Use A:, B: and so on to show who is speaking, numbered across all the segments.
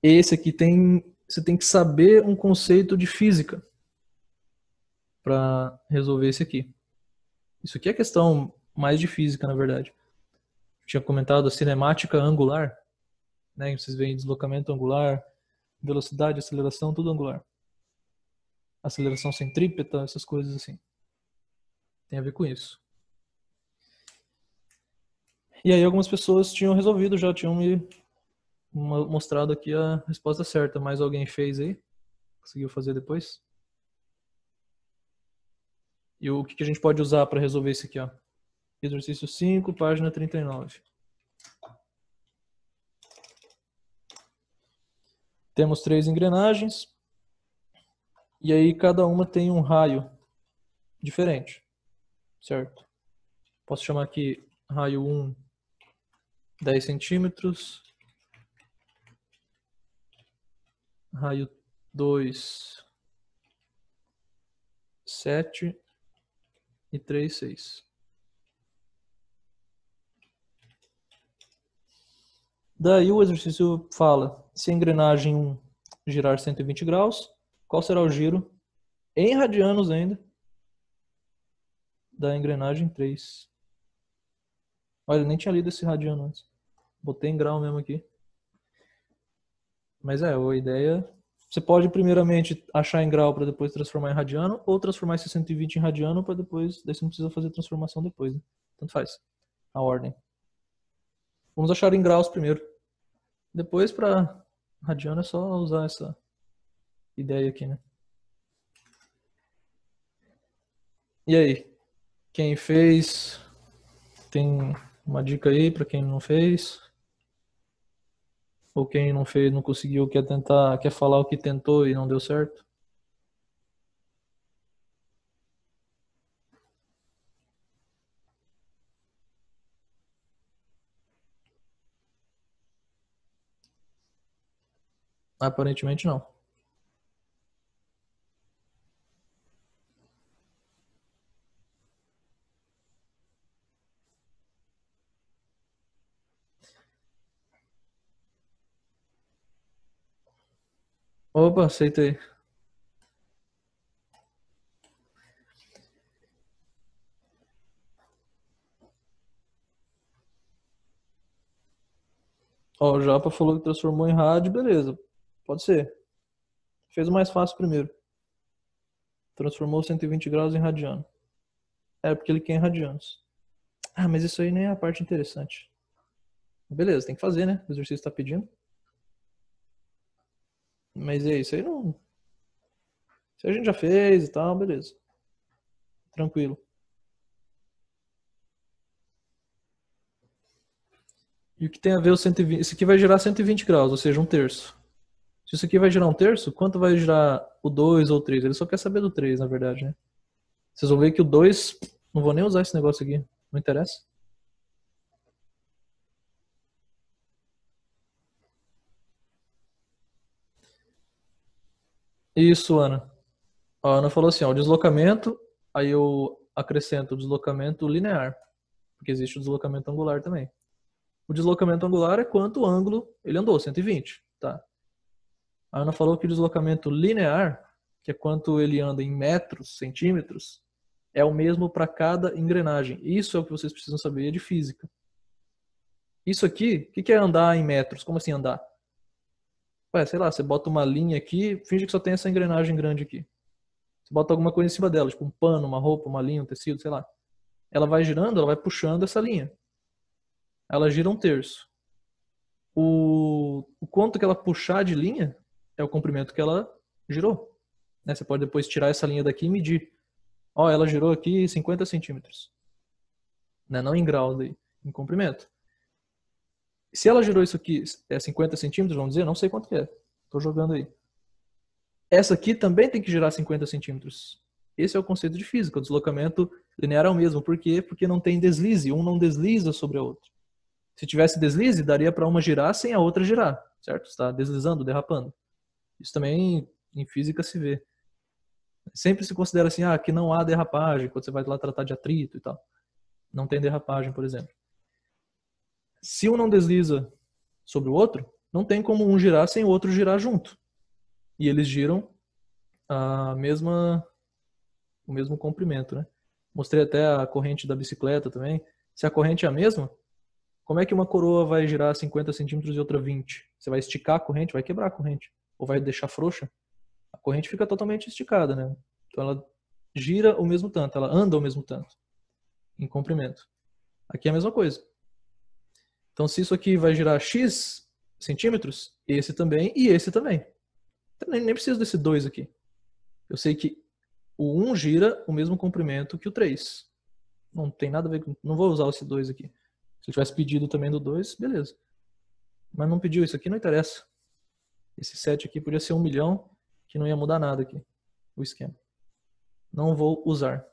A: Esse aqui você tem que saber um conceito de física para resolver esse aqui. Isso aqui é questão mais de física, na verdade. Eu tinha comentado a cinemática angular, né? Vocês veem deslocamento angular, velocidade, aceleração, tudo angular. Aceleração centrípeta, essas coisas assim. Tem a ver com isso. E aí algumas pessoas tinham resolvido, já tinham me mostrado aqui a resposta certa. Mais alguém fez aí? Conseguiu fazer depois? E o que a gente pode usar para resolver isso aqui, ó? Exercício 5, página 39. Temos 3 engrenagens. E aí cada uma tem um raio diferente, certo? Posso chamar aqui raio 1, 10 centímetros. Raio 2, 7. E 3, 6. Daí o exercício fala, se a engrenagem 1 girar 120 graus, qual será o giro, em radianos ainda, da engrenagem 3? Olha, eu nem tinha lido esse radiano antes. Botei em grau mesmo aqui. Mas a ideia... Você pode primeiramente achar em grau para depois transformar em radiano, ou transformar esse 120 em radiano para depois... Daí você não precisa fazer transformação depois, né? Tanto faz. A ordem. Vamos achar em graus primeiro. Depois, para radiano, é só usar essa ideia aqui, né? E aí? Quem fez? Tem uma dica aí para quem não fez? Ou quem não fez, não conseguiu, quer tentar, quer falar o que tentou e não deu certo? Aparentemente não. Opa, aceitei. Ó, o Japa falou que transformou em rádio, beleza. Pode ser. Fez o mais fácil primeiro. Transformou 120 graus em radiano. É porque ele quer em radianos. Ah, mas isso aí nem é a parte interessante. Beleza, tem que fazer, né? O exercício está pedindo. Mas é isso aí não. Se a gente já fez e tal, beleza. Tranquilo. E o que tem a ver o 120? Esse aqui vai girar 120 graus, ou seja, um terço. Se isso aqui vai girar um terço, quanto vai girar o 2 ou o 3? Ele só quer saber do 3, na verdade, né? Vocês vão ver que o 2, não vou nem usar esse negócio aqui, não interessa. Isso, Ana. A Ana falou assim, ó, o deslocamento, aí eu acrescento o deslocamento linear, porque existe o deslocamento angular também. O deslocamento angular é quanto ângulo ele andou, 120, tá? A Ana falou que o deslocamento linear, que é quanto ele anda em metros, centímetros, é o mesmo para cada engrenagem. Isso é o que vocês precisam saber de física. Isso aqui, o que é andar em metros? Como assim andar? Ué, sei lá, você bota uma linha aqui, finge que só tem essa engrenagem grande aqui. Você bota alguma coisa em cima dela, tipo um pano, uma roupa, uma linha, um tecido, sei lá. Ela vai girando, ela vai puxando essa linha. Ela gira um terço. O quanto que ela puxar de linha é o comprimento que ela girou. Né? Você pode depois tirar essa linha daqui e medir. Ó, ela girou aqui 50 centímetros. Né? Não em graus aí, em comprimento. Se ela girou isso aqui, 50 centímetros, vamos dizer, não sei quanto que é. Tô jogando aí. Essa aqui também tem que girar 50 centímetros. Esse é o conceito de física. O deslocamento linear é o mesmo. Por quê? Porque não tem deslize. Um não desliza sobre a outra. Se tivesse deslize, daria para uma girar sem a outra girar. Certo? Está deslizando, derrapando. Isso também em física se vê. Sempre se considera assim, que não há derrapagem, quando você vai lá tratar de atrito e tal. Não tem derrapagem, por exemplo. Se um não desliza sobre o outro, não tem como um girar sem o outro girar junto. E eles giram o mesmo comprimento, né? Mostrei até a corrente da bicicleta também. Se a corrente é a mesma, como é que uma coroa vai girar 50 centímetros e outra 20? Você vai esticar a corrente, vai quebrar a corrente. Ou vai deixar frouxa. A corrente fica totalmente esticada, né? Então ela gira o mesmo tanto, ela anda o mesmo tanto em comprimento. Aqui é a mesma coisa. Então se isso aqui vai girar X centímetros, esse também e esse também. Então, nem preciso desse 2 aqui. Eu sei que o 1 gira o mesmo comprimento que o 3. Não tem nada a ver com... Não vou usar esse 2 aqui. Se eu tivesse pedido também do 2, beleza. Mas não pediu isso aqui, não interessa. Esse 7 aqui podia ser 1 milhão, que não ia mudar nada aqui, o esquema. Não vou usar.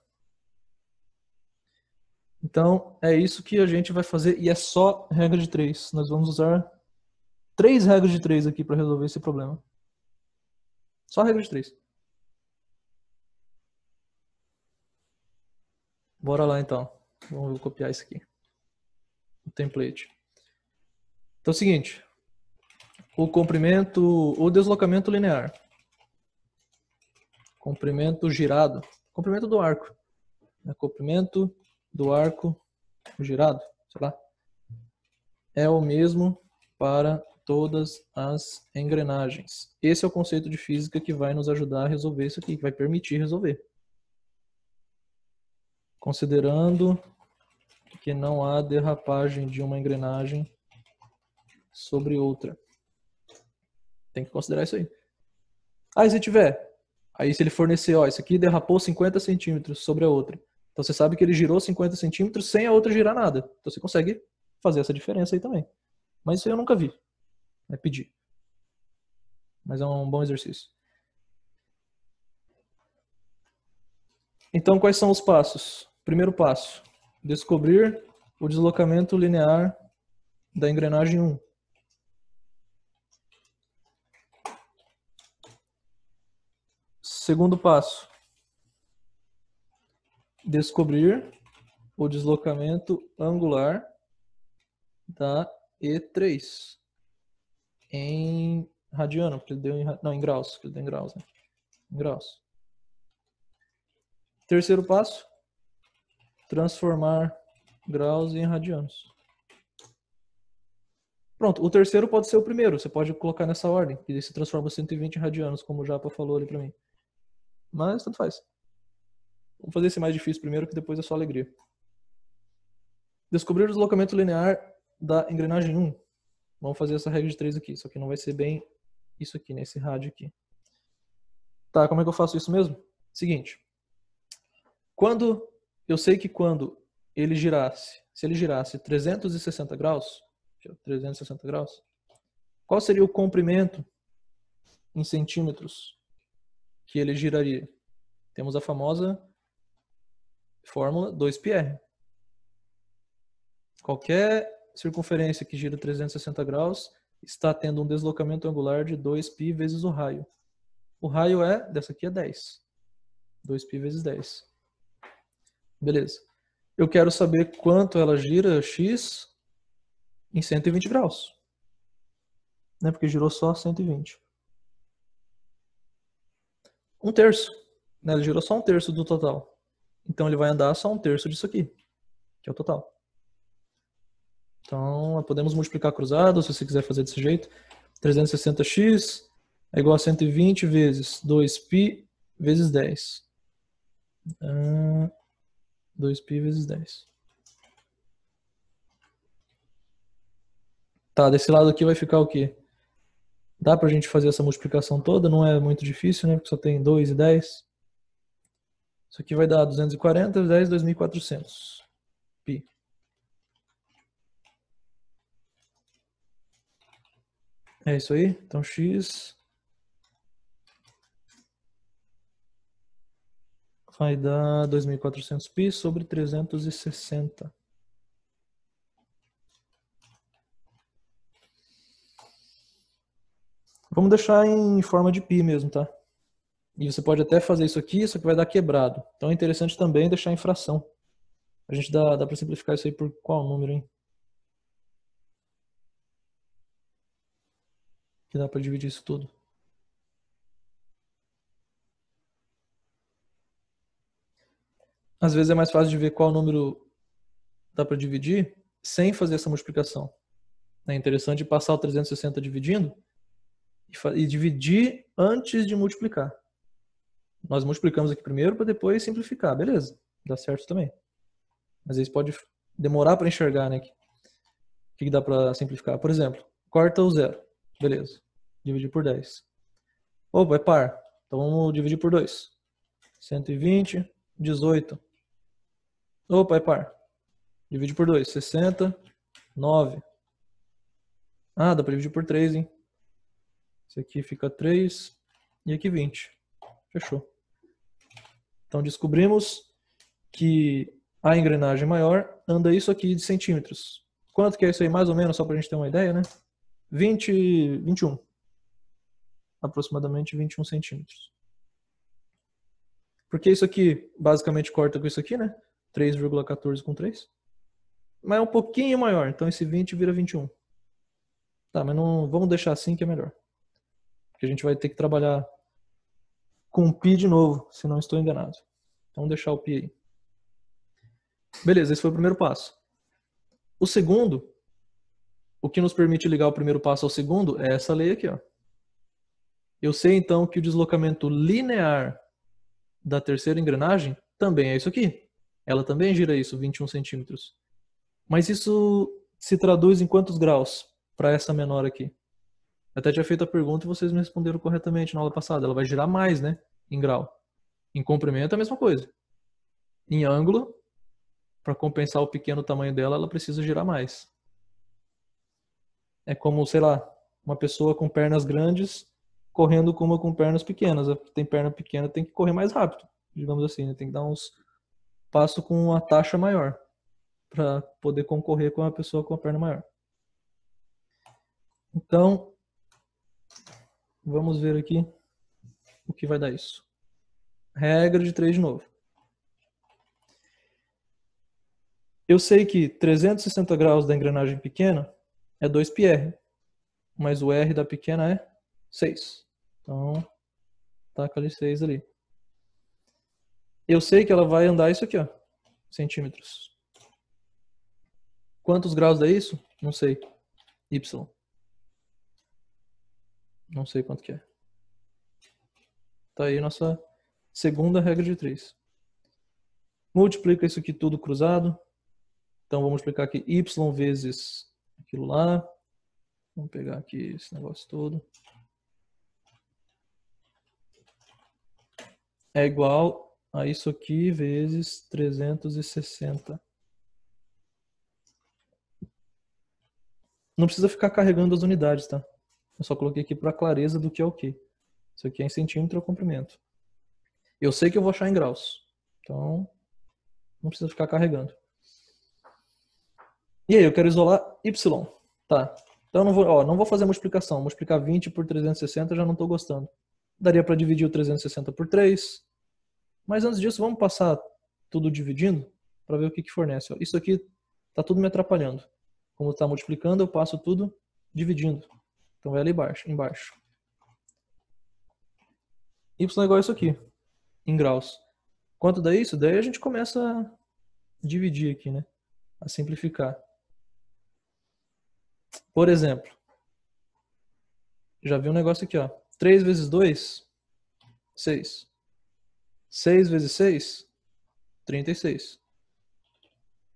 A: Então, é isso que a gente vai fazer, e é só regra de 3. Nós vamos usar 3 regras de 3 aqui para resolver esse problema. Só regra de 3. Bora lá então. Vamos copiar isso aqui. O template. Então é o seguinte. O deslocamento linear. Comprimento girado. Comprimento do arco. Comprimento do arco girado, sei lá. É o mesmo para todas as engrenagens. Esse é o conceito de física que vai nos ajudar a resolver isso aqui, que vai permitir resolver. Considerando que não há derrapagem de uma engrenagem sobre outra. Tem que considerar isso aí. Aí se tiver, aí se ele fornecer, ó, isso aqui derrapou 50 centímetros sobre a outra. Então você sabe que ele girou 50 centímetros sem a outra girar nada. Então você consegue fazer essa diferença aí também. Mas isso aí eu nunca vi. É pedir. Mas é um bom exercício. Então quais são os passos? Primeiro passo, descobrir o deslocamento linear da engrenagem 1. Segundo passo, descobrir o deslocamento angular da E3 em radiano, porque ele deu em graus, porque ele deu em graus, né? Em graus. Terceiro passo, transformar graus em radianos. Pronto, o terceiro pode ser o primeiro, você pode colocar nessa ordem, e se transforma 120 em radianos, como o Japa falou ali pra mim. Mas tanto faz. Vamos fazer esse mais difícil primeiro, que depois é só alegria. Descobrir o deslocamento linear da engrenagem 1. Vamos fazer essa regra de 3 aqui, só que não vai ser bem isso aqui, né? Esse rádio aqui. Tá, como é que eu faço isso mesmo? Seguinte. Eu sei que quando ele girasse, se ele girasse 360 graus, 360 graus, qual seria o comprimento em centímetros que ele giraria? Temos a famosa fórmula 2πr. Qualquer circunferência que gira 360 graus está tendo um deslocamento angular de 2π vezes o raio. O raio dessa aqui é 10. 2π vezes 10. Beleza. Eu quero saber quanto ela gira x em 120 graus. Né? Porque girou só 120. 1/3. Né? Ele girou só 1/3 do total. Então ele vai andar só 1/3 disso aqui, que é o total. Então podemos multiplicar cruzado, se você quiser fazer desse jeito. 360x é igual a 120 vezes 2π vezes 10. 2π vezes 10. Tá, desse lado aqui vai ficar o quê? Dá pra gente fazer essa multiplicação toda, não é muito difícil, né? Porque só tem 2 e 10. Isso aqui vai dar 240 vezes 10, 2.400 π. É isso aí? Então x vai dar 2.400 π sobre 360. Vamos deixar em forma de π mesmo, tá? E você pode até fazer isso aqui, só que vai dar quebrado. Então é interessante também deixar em fração. A gente dá para simplificar isso aí por qual número, hein? que dá para dividir isso tudo. Às vezes é mais fácil de ver qual número dá para dividir sem fazer essa multiplicação. É interessante passar o 360 dividindo e dividir antes de multiplicar. Nós multiplicamos aqui primeiro para depois simplificar. Beleza, dá certo também. Às vezes pode demorar para enxergar, né? O que dá para simplificar. Por exemplo, corta o zero. Beleza. Dividir por 10. Opa, é par. Então vamos dividir por 2. 120, 18. Opa, é par. Divide por 2. 60, 9. Ah, dá para dividir por 3, hein? Esse aqui fica 3 e aqui 20. Fechou. Então descobrimos que a engrenagem maior anda isso aqui de centímetros. Quanto que é isso aí, mais ou menos, só para a gente ter uma ideia, né? 21. Aproximadamente 21 centímetros. Porque isso aqui basicamente corta com isso aqui, né? 3,14 com 3. Mas é um pouquinho maior, então esse 20 vira 21. Tá, mas não vamos deixar assim que é melhor. Porque a gente vai ter que trabalhar com π de novo, se não estou enganado. Então vamos deixar o π aí. Beleza, esse foi o primeiro passo. O segundo, o que nos permite ligar o primeiro passo ao segundo é essa lei aqui, ó. Eu sei então que o deslocamento linear da terceira engrenagem também é isso aqui. Ela também gira isso, 21 centímetros. Mas isso se traduz em quantos graus para essa menor aqui? Eu até tinha feito a pergunta e vocês me responderam corretamente na aula passada. Ela vai girar mais, né? Em grau. Em comprimento é a mesma coisa. Em ângulo, para compensar o pequeno tamanho dela, ela precisa girar mais. É como, sei lá, uma pessoa com pernas grandes correndo com uma com pernas pequenas. A que tem perna pequena tem que correr mais rápido, digamos assim, né? Tem que dar uns passos com uma taxa maior para poder concorrer com a pessoa com a perna maior. Então, vamos ver aqui o que vai dar isso. Regra de 3 de novo. Eu sei que 360 graus da engrenagem pequena é 2πr, mas o R da pequena é 6. Então, taca ali 6 ali. Eu sei que ela vai andar isso aqui, ó, centímetros. Quantos graus dá isso? Não sei. Y. Não sei quanto que é. Tá aí nossa segunda regra de 3. Multiplica isso aqui tudo cruzado. Então vamos multiplicar aqui y vezes aquilo lá. Vamos pegar aqui esse negócio todo. É igual a isso aqui vezes 360. Não precisa ficar carregando as unidades, tá? Eu só coloquei aqui para clareza do que é o que. Isso aqui é em centímetro ou comprimento. Eu sei que eu vou achar em graus. Então, não precisa ficar carregando. E aí, eu quero isolar y. Tá. Então, não vou fazer a multiplicação. Multiplicar 20 por 360 eu já não estou gostando. Daria para dividir o 360 por 3. Mas antes disso, vamos passar tudo dividindo para ver o que fornece. Ó, isso aqui está tudo me atrapalhando. Como está multiplicando, eu passo tudo dividindo. Então vai ali embaixo. Y é igual a isso aqui, em graus. Quanto dá isso? Daí a gente começa a dividir aqui, né? A simplificar. Por exemplo, já vi um negócio aqui, ó. 3 vezes 2, 6. 6 vezes 6, 36.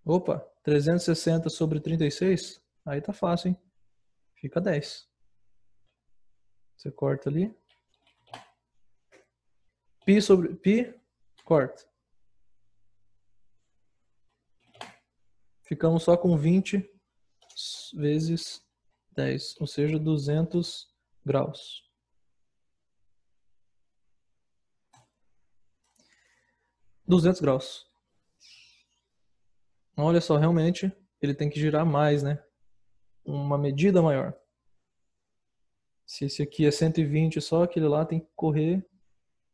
A: Opa, 360 sobre 36, aí tá fácil, hein? Fica 10. Você corta ali. Π sobre π, corta. Ficamos só com 20 vezes 10, ou seja, 200 graus. Olha só, realmente ele tem que girar mais, né? Uma medida maior. Se esse aqui é 120 só, aquele lá tem que correr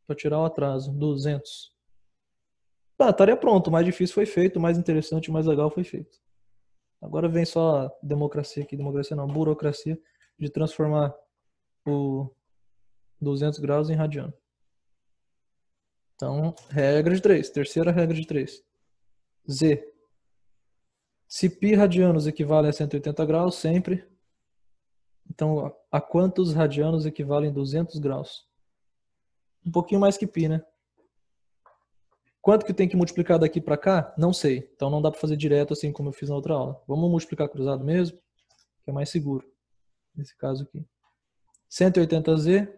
A: para tirar o atraso, 200. Tá, estaria pronto, o mais difícil foi feito, o mais interessante, o mais legal foi feito. Agora vem só a democracia aqui, democracia não, burocracia de transformar o 200 graus em radiano. Então, regra de 3. Terceira regra de 3. Z. Se π radianos equivale a 180 graus, sempre. Então, a quantos radianos equivalem 200 graus? Um pouquinho mais que π, né? Quanto que tem que multiplicar daqui para cá? Não sei. Então, não dá para fazer direto assim como eu fiz na outra aula. Vamos multiplicar cruzado mesmo, que é mais seguro. Nesse caso aqui. 180Z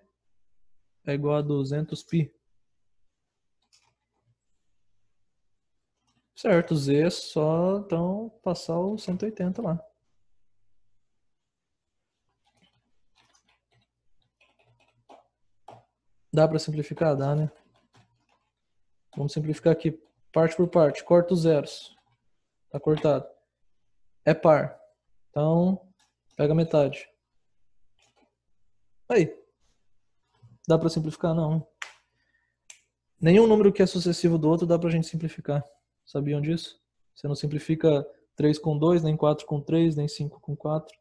A: é igual a 200π. Certo, Z é só, então, passar o 180 lá. Dá para simplificar? Dá, né? Vamos simplificar aqui, parte por parte. Corta os zeros. Tá cortado. É par. Então, pega metade. Aí. Dá para simplificar? Não. Nenhum número que é sucessivo do outro dá pra gente simplificar. Sabiam disso? Você não simplifica 3 com 2, nem 4 com 3, nem 5 com 4.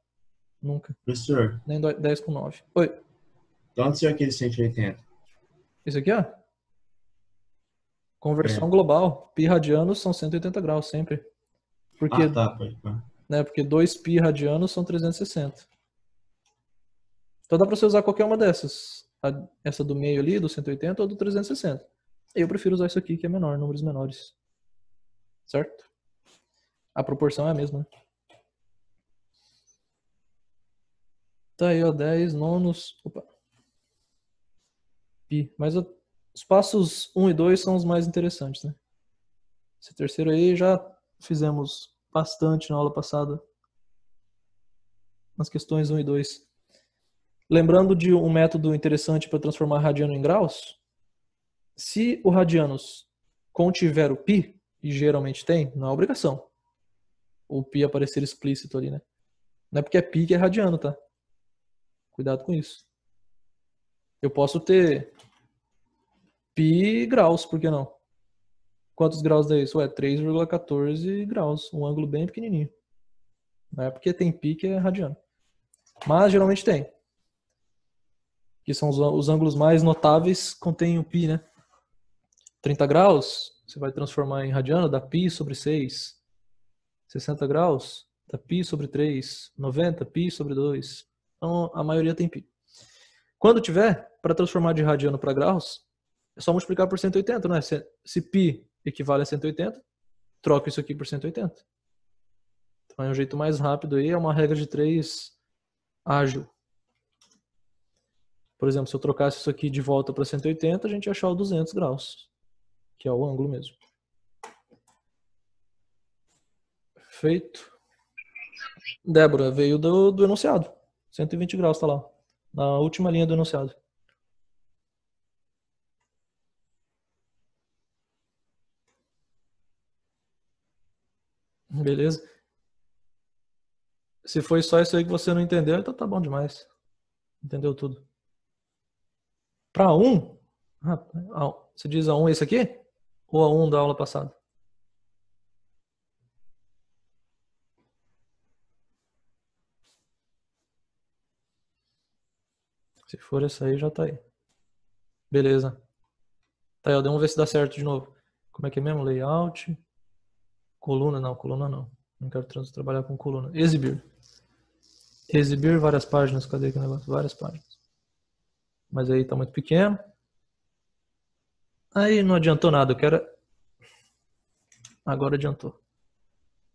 A: Nunca.
B: Professor,
A: Nem 10 com 9. Oi.
B: de onde saiu aquele 180?
A: Isso aqui, ó. Conversão global. Π radianos são 180 graus sempre. Porque,
B: Ah, tá, pode.
A: né, porque 2π radianos são 360. Então dá pra você usar qualquer uma dessas. Essa do meio ali, do 180 ou do 360. Eu prefiro usar isso aqui, que é menor, números menores. Certo? A proporção é a mesma, né? Tá aí, ó, 10 nonos. Opa. Pi. Mas os passos 1 e 2 são os mais interessantes, né? Esse terceiro aí já fizemos bastante na aula passada. Nas questões 1 e 2. Lembrando de um método interessante para transformar radiano em graus. Se o radianos contiver o π, e geralmente tem, não é obrigação o π aparecer explícito ali, né? Não é porque é π que é radiano, tá? Cuidado com isso. Eu posso ter π graus, por que não? Quantos graus dá isso? Ué, 3,14 graus. Um ângulo bem pequenininho. Não é porque tem π que é radiano. Mas geralmente tem. Que são os ângulos mais notáveis, contém o π, né? 30 graus, você vai transformar em radiano, dá π sobre 6. 60 graus, dá π sobre 3. 90, π sobre 2. Então, a maioria tem π. Quando tiver, para transformar de radiano para graus, é só multiplicar por 180, né? Se π equivale a 180, troca isso aqui por 180. Então é um jeito mais rápido aí, é uma regra de 3 ágil. Por exemplo, se eu trocasse isso aqui de volta para 180, a gente ia achar o 200 graus, que é o ângulo mesmo. Feito. Débora, veio do enunciado. 120 graus, tá lá. Na última linha do enunciado. Beleza? Se foi só isso aí que você não entendeu, então tá bom demais. Entendeu tudo. Para 1, você diz a 1 esse aqui? Ou a 1 da aula passada? Se for essa aí, já tá aí. Beleza. Tá aí, ó, vamos ver se dá certo de novo. Como é que é mesmo? Layout. Coluna não, coluna não. Não quero trabalhar com coluna. Exibir. Exibir várias páginas. Cadê aquele negócio? Várias páginas. Mas aí tá muito pequeno. Aí não adiantou nada. Eu quero... Agora adiantou.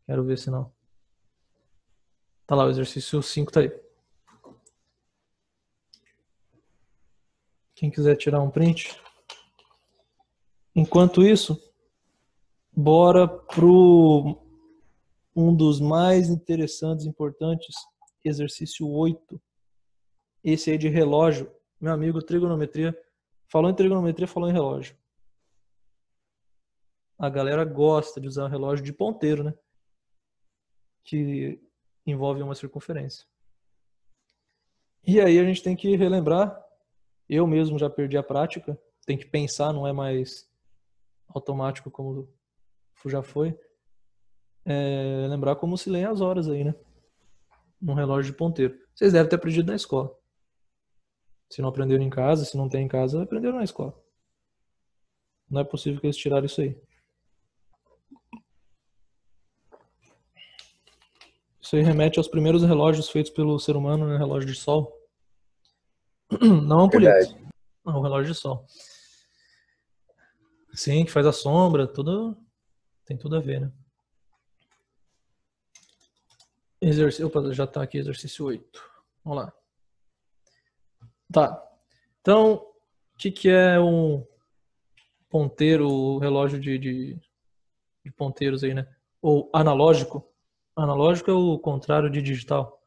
A: Quero ver se não. Tá lá, o exercício 5 tá aí. Quem quiser tirar um print. Enquanto isso, bora pro um dos mais interessantes, importantes, exercício 8. Esse aí de relógio. Meu amigo, trigonometria. Falou em trigonometria, falou em relógio. A galera gosta de usar relógio de ponteiro, né? Que envolve uma circunferência. E aí a gente tem que relembrar. Eu mesmo já perdi a prática. Tem que pensar, não é mais automático como já foi. Lembrar como se leem as horas aí, né? Num relógio de ponteiro. Vocês devem ter aprendido na escola. Se não aprenderam em casa, se não tem em casa, aprenderam na escola. Não é possível que eles tiraram isso aí. Isso aí remete aos primeiros relógios feitos pelo ser humano, né? Relógio de sol. Não a ampulheta.
C: Verdade.
A: Não, o relógio de sol. Sim, que faz a sombra, tudo tem tudo a ver, né? Exercício, opa, já tá aqui exercício 8. Vamos lá. Tá. Então, o que é um ponteiro, o relógio de ponteiros aí, né? Ou analógico? Analógico é o contrário de digital.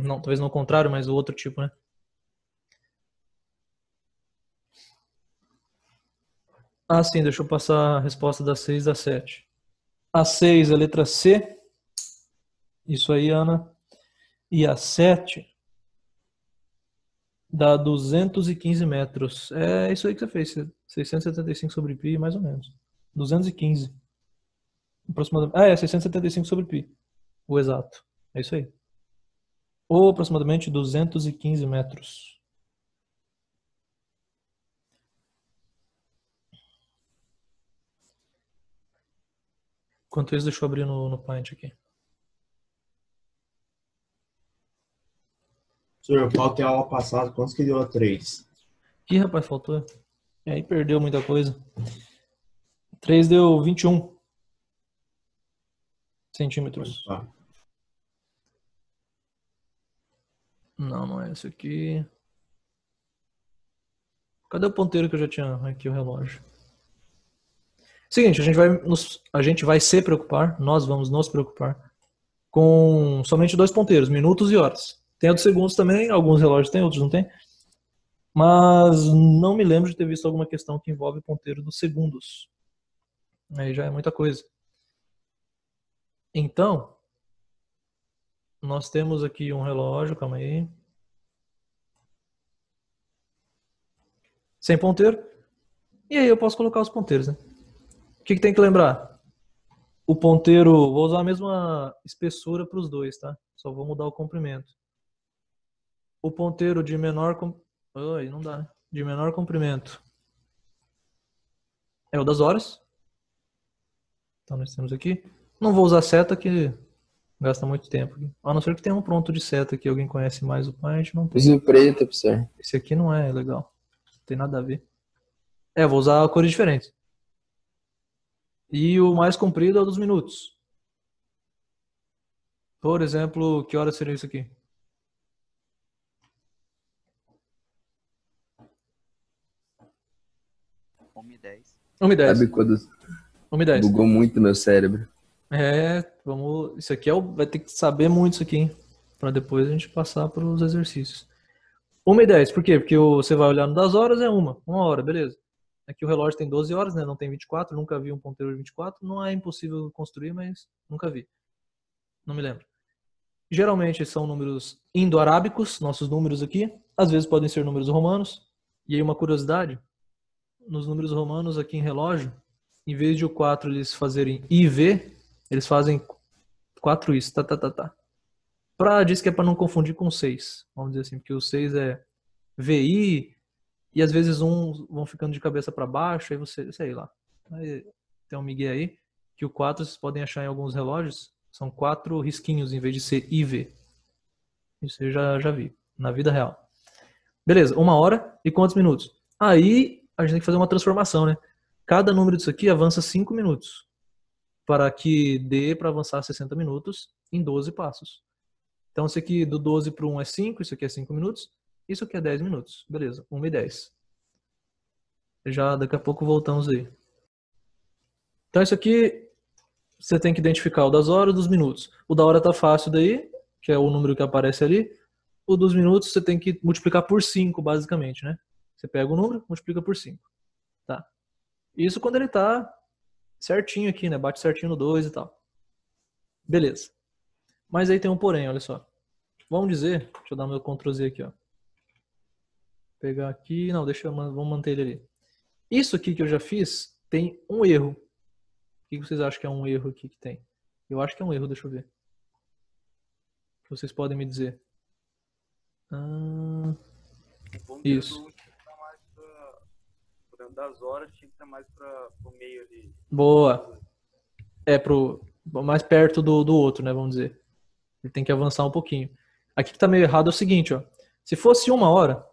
A: Não, talvez não o contrário, mas o outro tipo, né? Ah, sim, deixa eu passar a resposta das 6 e da 7. A 6 é a letra C. Isso aí, Ana. E a 7 dá 215 metros. É isso aí que você fez. 675 sobre π, mais ou menos. 215. Aproximadamente. Ah, é 675 sobre π. O exato. É isso aí. Ou aproximadamente 215 metros. Enquanto isso, deixa eu abrir no Paint aqui.
B: Senhor, qual tem a aula passada? Quantos que deu a 3?
A: Ih, rapaz, faltou. E aí perdeu muita coisa. 3 deu 21 centímetros. Não, não é esse aqui. Cadê o ponteiro que eu já tinha aqui, o relógio? Seguinte, a gente vai se preocupar, nós vamos nos preocupar com somente 2 ponteiros, minutos e horas. Tem outros segundos também, alguns relógios tem, outros não tem. Mas não me lembro de ter visto alguma questão que envolve o ponteiro dos segundos. Aí já é muita coisa. Então, nós temos aqui um relógio, calma aí. Sem ponteiro. E aí eu posso colocar os ponteiros, né? O que tem que lembrar? O ponteiro, vou usar a mesma espessura para os dois, tá? Só vou mudar o comprimento. O ponteiro de menor... Oi, não dá, né? De menor comprimento é o das horas. Então nós temos aqui. Não vou usar seta que gasta muito tempo. A não ser que tenha um pronto de seta que alguém conhece mais o Paint, não tem.
C: Usa o preto, professor.
A: Esse aqui não é legal. Não tem nada a ver. É, vou usar cores diferentes. E o mais comprido é o dos minutos. Por exemplo, que hora seria isso aqui?
D: 1h10.
A: 1h10.
C: Sabe quando
A: 1h10.
C: bugou muito meu cérebro?
A: É, vamos. Isso aqui vai ter que saber muito isso aqui, hein? Pra depois a gente passar para os exercícios. 1h10, por quê? Porque você vai olhar no das horas, é uma hora, beleza. Aqui o relógio tem 12 horas, né? Não tem 24, nunca vi um ponteiro de 24. Não é impossível construir, mas nunca vi. Não me lembro. Geralmente são números indo-arábicos, nossos números aqui. Às vezes podem ser números romanos. E aí uma curiosidade, nos números romanos aqui em relógio, em vez de o 4 eles fazerem IV, eles fazem 4 is, tá. Diz que é para não confundir com 6, vamos dizer assim, porque o 6 é VI, e às vezes vão ficando de cabeça para baixo, aí você, sei lá. Aí tem um migué aí, que o 4 vocês podem achar em alguns relógios, são 4 risquinhos em vez de ser IV. Isso eu já vi, na vida real. Beleza, 1 hora e quantos minutos? Aí a gente tem que fazer uma transformação, né? Cada número disso aqui avança 5 minutos, para que dê para avançar 60 minutos em 12 passos. Então isso aqui do 12 para o 1 é 5, isso aqui é 5 minutos, isso aqui é 10 minutos. Beleza, 1h10. Já daqui a pouco voltamos aí. Então isso aqui você tem que identificar o das horas e dos minutos. O da hora tá fácil daí, que é o número que aparece ali. O dos minutos você tem que multiplicar por 5, basicamente, né? Você pega o número, multiplica por 5. Tá. Isso quando ele tá certinho aqui, né? Bate certinho no 2 e tal. Beleza. Mas aí tem um porém, olha só. Vamos dizer, deixa eu dar meu Ctrl Z aqui, ó. Pegar aqui, não, vamos manter ele ali. Isso aqui que eu já fiz tem um erro. O que vocês acham que é um erro aqui que tem? Eu acho que é um erro, deixa eu ver. Vocês podem me dizer.
D: ponteiro
A: Isso.
D: do 1 tinha que estar mais por dentro das horas, tinha que estar mais para o meio ali.
A: Boa. É mais perto do outro, né? Vamos dizer. Ele tem que avançar um pouquinho. Aqui que tá meio errado é o seguinte, ó. Se fosse 1 hora,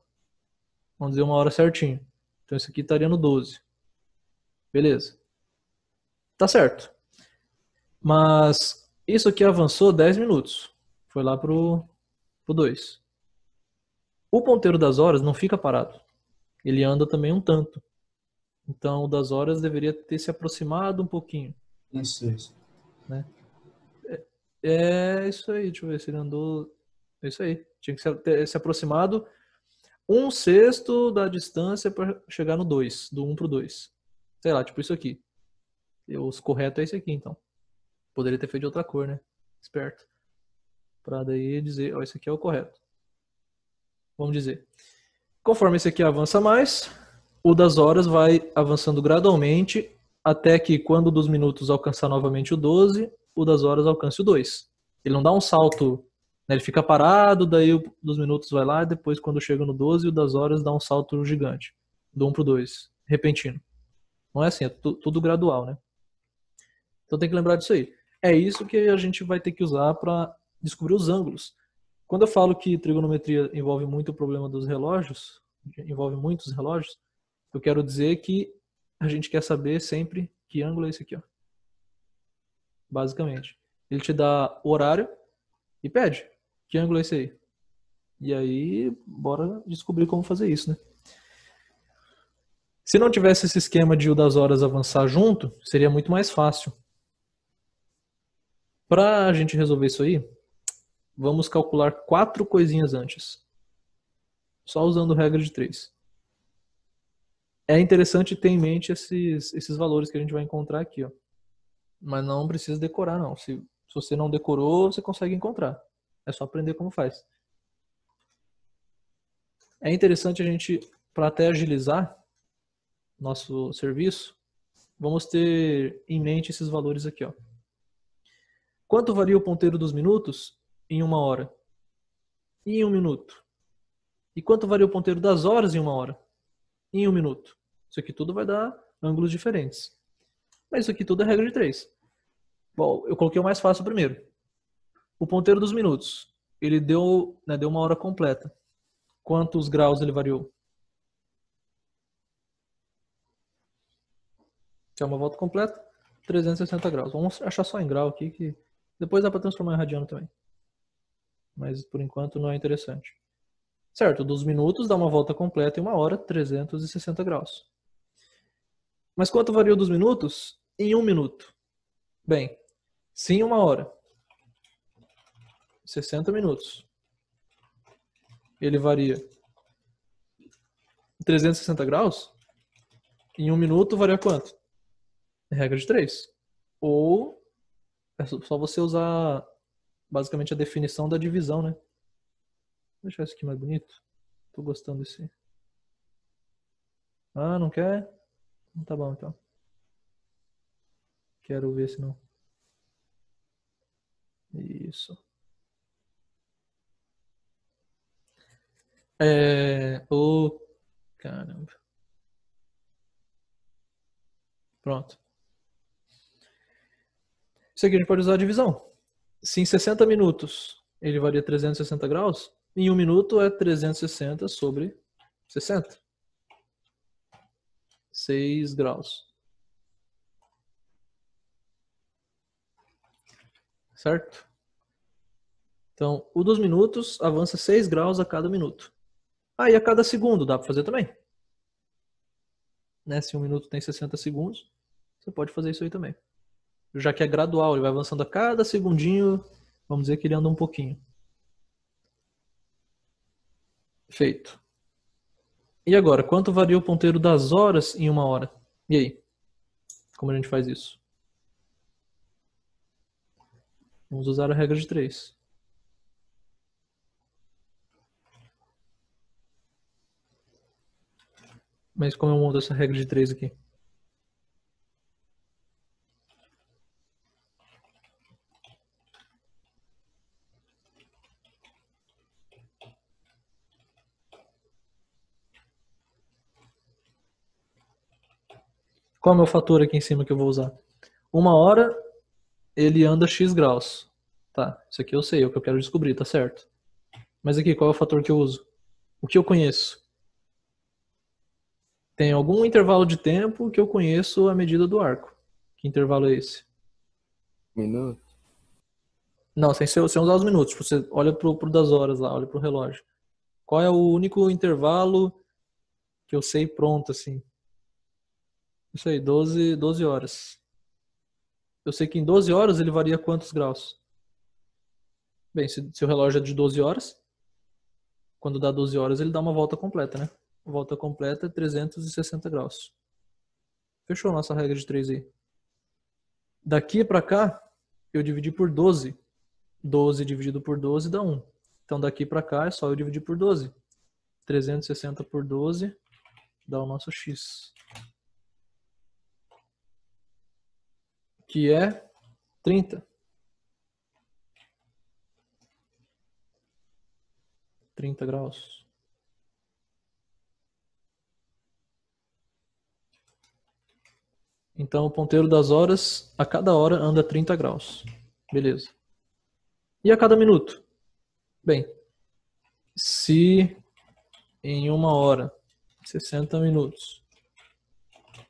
A: vamos dizer 1 hora certinho. Então isso aqui estaria no 12. Beleza. Tá certo. Mas isso aqui avançou 10 minutos. Foi lá pro 2. O ponteiro das horas não fica parado. Ele anda também um tanto. Então o das horas deveria ter se aproximado um pouquinho,
B: Isso.
A: né? É isso aí, deixa eu ver se ele andou. É isso aí. Tinha que ter se aproximado 1/6 da distância para chegar no 2, do 1 pro 2. Sei lá, tipo isso aqui. O correto é esse aqui, então. Poderia ter feito de outra cor, né? Esperto. Pra daí dizer, ó, esse aqui é o correto. Vamos dizer. Conforme esse aqui avança mais, o das horas vai avançando gradualmente até que quando o dos minutos alcançar novamente o 12, o das horas alcance o 2. Ele não dá um salto, né? Ele fica parado, daí o dos minutos vai lá, e depois quando chega no 12, o das horas dá um salto gigante. Do 1 pro 2, repentino. Não é assim, é tudo gradual, né? Então tem que lembrar disso aí. É isso que a gente vai ter que usar para descobrir os ângulos. Quando eu falo que trigonometria envolve muito o problema dos relógios, envolve muitos relógios, eu quero dizer que a gente quer saber sempre que ângulo é esse aqui, ó. Basicamente. Ele te dá o horário e pede que ângulo é esse aí. E aí, bora descobrir como fazer isso, né? Se não tivesse esse esquema de o das horas avançar junto, seria muito mais fácil. Para a gente resolver isso aí, vamos calcular 4 coisinhas antes. Só usando regra de 3. É interessante ter em mente esses valores que a gente vai encontrar aqui, ó. Mas não precisa decorar, não. Se você não decorou, você consegue encontrar. É só aprender como faz. É interessante a gente, para até agilizar nosso serviço, vamos ter em mente esses valores aqui, ó. Quanto varia o ponteiro dos minutos em 1 hora? E em 1 minuto? E quanto varia o ponteiro das horas em 1 hora? E em 1 minuto? Isso aqui tudo vai dar ângulos diferentes. Mas isso aqui tudo é regra de 3. Bom, eu coloquei o mais fácil primeiro. O ponteiro dos minutos. Ele deu 1 hora completa. Quantos graus ele variou? Se é uma volta completa, 360 graus. Vamos achar só em grau aqui, que depois dá para transformar em radiano também. Mas por enquanto não é interessante. Certo, dos minutos dá uma volta completa em 1 hora, 360 graus. Mas quanto variou dos minutos em 1 minuto? Bem, se em 1 hora, 60 minutos, ele varia 360 graus, em 1 minuto varia quanto? Regra de 3. Ou é só você usar basicamente a definição da divisão, né? Vou deixar isso aqui mais bonito. Tô gostando desse. Ah, não quer? Tá bom então. Quero ver se não. Isso. Oh, caramba. Pronto. Isso aqui a gente pode usar a divisão. Se em 60 minutos ele varia 360 graus, em 1 minuto é 360 sobre 60. 6 graus. Certo? Então, o dos minutos avança 6 graus a cada minuto. Ah, e a cada segundo dá para fazer também. Né? Se 1 minuto tem 60 segundos, você pode fazer isso aí também. Já que é gradual, ele vai avançando a cada segundinho, vamos dizer que ele anda um pouquinho. Feito. E agora, quanto varia o ponteiro das horas em 1 hora? E aí? Como a gente faz isso? Vamos usar a regra de 3. Mas como eu monto essa regra de 3 aqui? Qual é o meu fator aqui em cima que eu vou usar? 1 hora, ele anda X graus. Tá, isso aqui eu sei, é o que eu quero descobrir, tá certo. Mas aqui, qual é o fator que eu uso? O que eu conheço? Tem algum intervalo de tempo que eu conheço a medida do arco. Que intervalo é esse?
C: Minuto.
A: Não, sem usar os minutos. Você olha pro das horas lá, olha pro relógio. Qual é o único intervalo que eu sei pronto, assim? Isso aí, 12 horas. Eu sei que em 12 horas ele varia quantos graus? Bem, se o relógio é de 12 horas, quando dá 12 horas ele dá uma volta completa, né? A volta completa é 360 graus. Fechou a nossa regra de 3 aí. Daqui pra cá, eu dividi por 12. 12 dividido por 12 dá 1. Então daqui pra cá é só eu dividir por 12. 360 por 12 dá o nosso x. Que é 30. 30 graus. Então o ponteiro das horas, a cada hora anda 30 graus. Beleza. E a cada minuto? Bem, se em 1 hora, 60 minutos,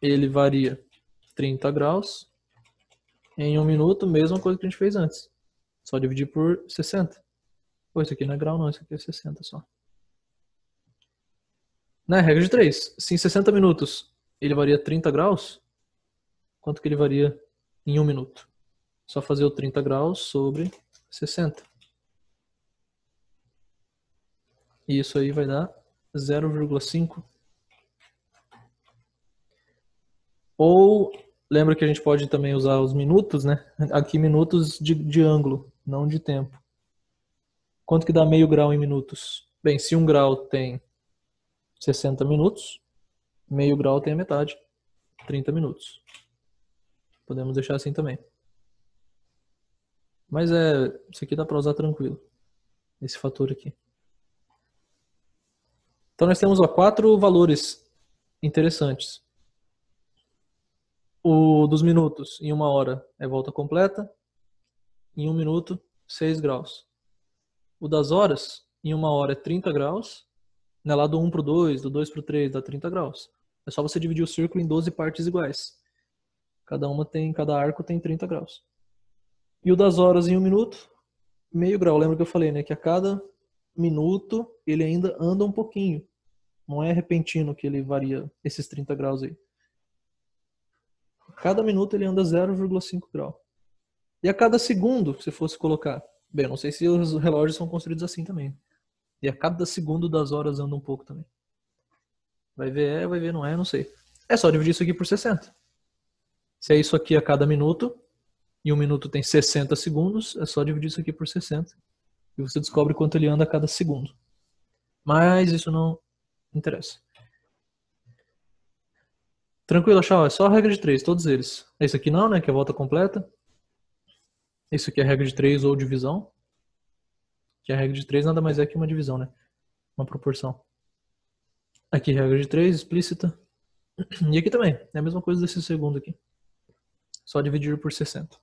A: ele varia 30 graus, em 1 minuto, mesma coisa que a gente fez antes. Só dividir por 60. Pô, isso aqui não é grau não, isso aqui é 60 só. Na regra de 3, se em 60 minutos ele varia 30 graus, quanto que ele varia em 1 minuto? Só fazer o 30 graus sobre 60. E isso aí vai dar 0,5. Ou, lembra que a gente pode também usar os minutos, né? Aqui minutos de ângulo, não de tempo. Quanto que dá meio grau em minutos? Bem, se 1 grau tem 60 minutos, meio grau tem a metade, 30 minutos. Podemos deixar assim também. Mas isso aqui dá para usar tranquilo. Esse fator aqui. Então nós temos 4 valores interessantes. O dos minutos, em 1 hora, é volta completa. Em 1 minuto, 6 graus. O das horas, em 1 hora, é 30 graus. Lá do 1 pro 2, do 2 pro 3, dá 30 graus. É só você dividir o círculo em 12 partes iguais. Cada arco tem 30 graus. E o das horas em 1 minuto, meio grau. Lembra que eu falei, né? Que a cada minuto ele ainda anda um pouquinho. Não é repentino que ele varia esses 30 graus aí. Cada minuto ele anda 0,5 grau. E a cada segundo, se fosse colocar... Bem, eu não sei se os relógios são construídos assim também. E a cada segundo das horas anda um pouco também. Vai ver vai ver não é, não sei. É só dividir isso aqui por 60. Se é isso aqui a cada minuto, e 1 minuto tem 60 segundos, é só dividir isso aqui por 60. E você descobre quanto ele anda a cada segundo. Mas isso não interessa. Tranquilo, achar, é só a regra de 3, todos eles. Esse aqui não, né, que é a volta completa. Isso aqui é a regra de 3 ou divisão. Que a regra de 3 nada mais é que uma divisão, né? Uma proporção. Aqui regra de 3, explícita. E aqui também, é a mesma coisa desse segundo aqui. Só dividir por 60.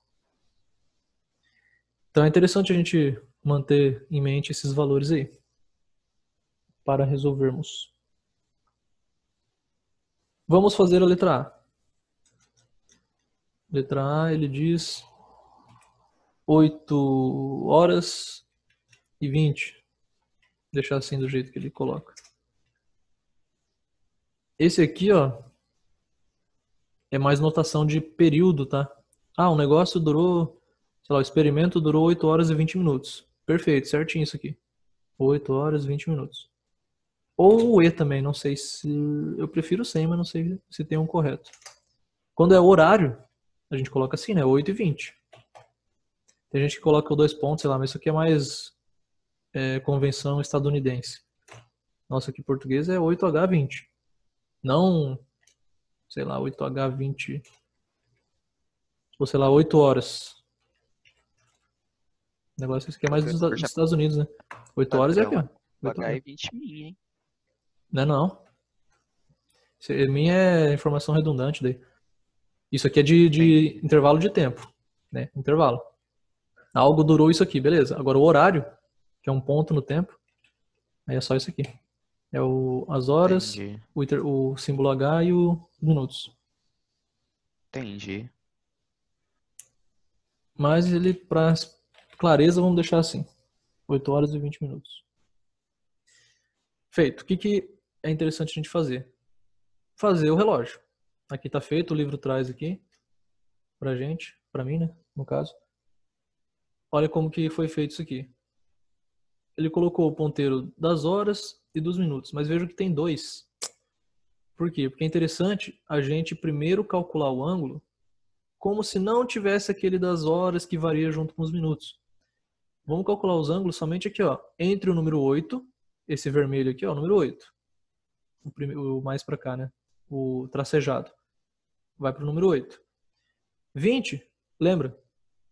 A: Então é interessante a gente manter em mente esses valores aí. Para resolvermos. Vamos fazer a letra A. Letra A, ele diz 8 horas e 20. Vou deixar assim do jeito que ele coloca. Esse aqui, ó, é mais notação de período, tá? Ah, o negócio durou, sei lá, o experimento durou 8 horas e 20 minutos. Perfeito, certinho isso aqui. 8 horas e 20 minutos. Ou o E também, não sei se... Eu prefiro sem, mas não sei se tem um correto. Quando é horário, a gente coloca assim, né? 8 e 20. Tem gente que coloca 2 pontos, sei lá, mas isso aqui é mais convenção estadunidense. Nossa, aqui em português é 8H20. Não, sei lá, 8H20. Ou sei lá, 8 horas. O negócio aqui é mais dos Estados Unidos, né? 8 horas é aqui, ó. 8
E: H é
A: horas.
E: 20 mil, hein?
A: Não é não. Minha é informação redundante daí. Isso aqui é de intervalo de tempo, né? Intervalo. Algo durou isso aqui, beleza. Agora o horário, que é um ponto no tempo, aí é só isso aqui. É as horas,
E: Entendi.
A: o símbolo H e os minutos.
E: Entendi.
A: Mas ele, para clareza, vamos deixar assim. 8 horas e 20 minutos. Feito. O que é interessante a gente fazer? Fazer o relógio. Aqui tá feito, o livro traz aqui pra gente, pra mim, né, no caso. Olha como que foi feito isso aqui. Ele colocou o ponteiro das horas e dos minutos, mas veja que tem 2. Por quê? Porque é interessante a gente primeiro calcular o ângulo como se não tivesse aquele das horas que varia junto com os minutos. Vamos calcular os ângulos somente aqui, ó, entre o número 8, esse vermelho aqui, ó, o número 8. O mais pra cá, né? O tracejado. Vai pro número 8. 20, lembra?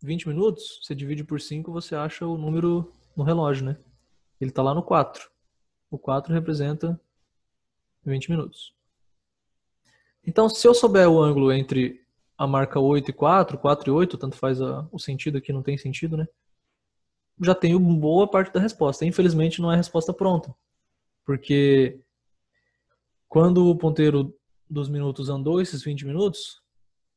A: 20 minutos, você divide por 5, você acha o número no relógio, né? Ele está lá no 4. O 4 representa 20 minutos. Então, se eu souber o ângulo entre a marca 8 e 4, 4 e 8, tanto faz o sentido aqui, não tem sentido, né? Já tenho boa parte da resposta. Infelizmente, não é a resposta pronta. Porque quando o ponteiro dos minutos andou esses 20 minutos,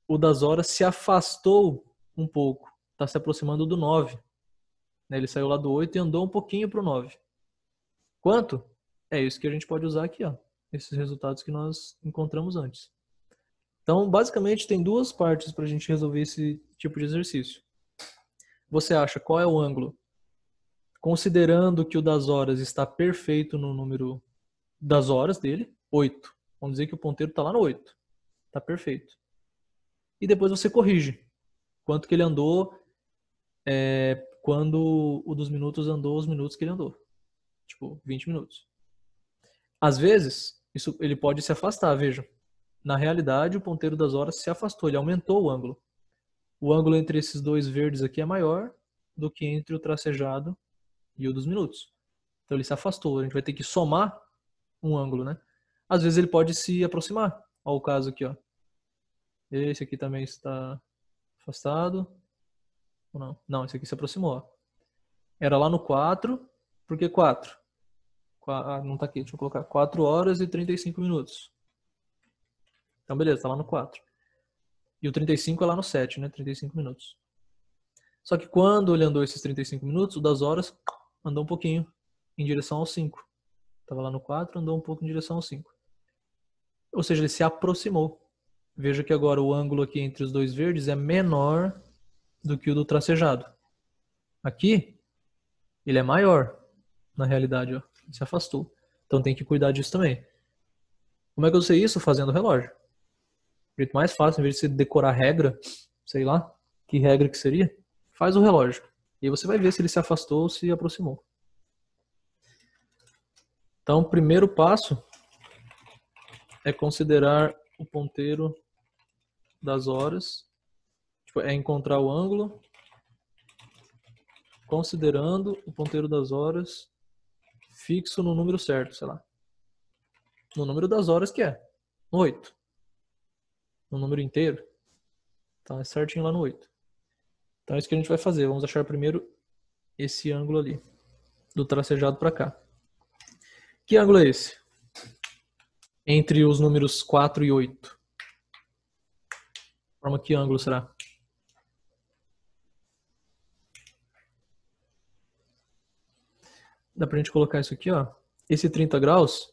A: o das horas se afastou um pouco. Está se aproximando do 9. Ele saiu lá do 8 e andou um pouquinho para o 9. Quanto? É isso que a gente pode usar aqui, ó. Esses resultados que nós encontramos antes. Então, basicamente, tem 2 partes para a gente resolver esse tipo de exercício. Você acha qual é o ângulo? Considerando que o das horas está perfeito no número das horas dele, 8. Vamos dizer que o ponteiro está lá no 8. Está perfeito. E depois você corrige. Quanto que ele andou quando o dos minutos andou os minutos que ele andou. Tipo, 20 minutos. Às vezes, ele pode se afastar, veja. Na realidade, o ponteiro das horas se afastou, ele aumentou o ângulo. O ângulo entre esses 2 verdes aqui é maior do que entre o tracejado e o dos minutos. Então ele se afastou, a gente vai ter que somar um ângulo, né? Às vezes ele pode se aproximar. Olha o caso aqui, ó. Esse aqui também está afastado. Ou não? Não, esse aqui se aproximou, ó. Era lá no 4. Por que 4? Não tá aqui, deixa eu colocar. 4 horas e 35 minutos. Então, beleza, tá lá no 4. E o 35 é lá no 7, né? 35 minutos. Só que quando ele andou esses 35 minutos, o das horas andou um pouquinho em direção ao 5. Tava lá no 4, andou um pouco em direção ao 5. Ou seja, ele se aproximou. Veja que agora o ângulo aqui entre os 2 verdes é menor do que o do tracejado. Aqui, ele é maior, na realidade, ó. Ele se afastou. Então tem que cuidar disso também. Como é que eu sei isso? Fazendo o relógio. O jeito mais fácil, em vez de você decorar regra, sei lá, que regra que seria, faz o relógio. E aí você vai ver se ele se afastou ou se aproximou. Então, o primeiro passo é considerar o ponteiro das horas. Tipo, é encontrar o ângulo, considerando o ponteiro das horas fixo no número certo, sei lá. No número das horas que é, no 8. No número inteiro, tá certinho lá no 8. Então é isso que a gente vai fazer. Vamos achar primeiro esse ângulo ali, do tracejado para cá. Que ângulo é esse? Entre os números 4 e 8. Forma que ângulo será? Dá pra gente colocar isso aqui, ó. Esse 30 graus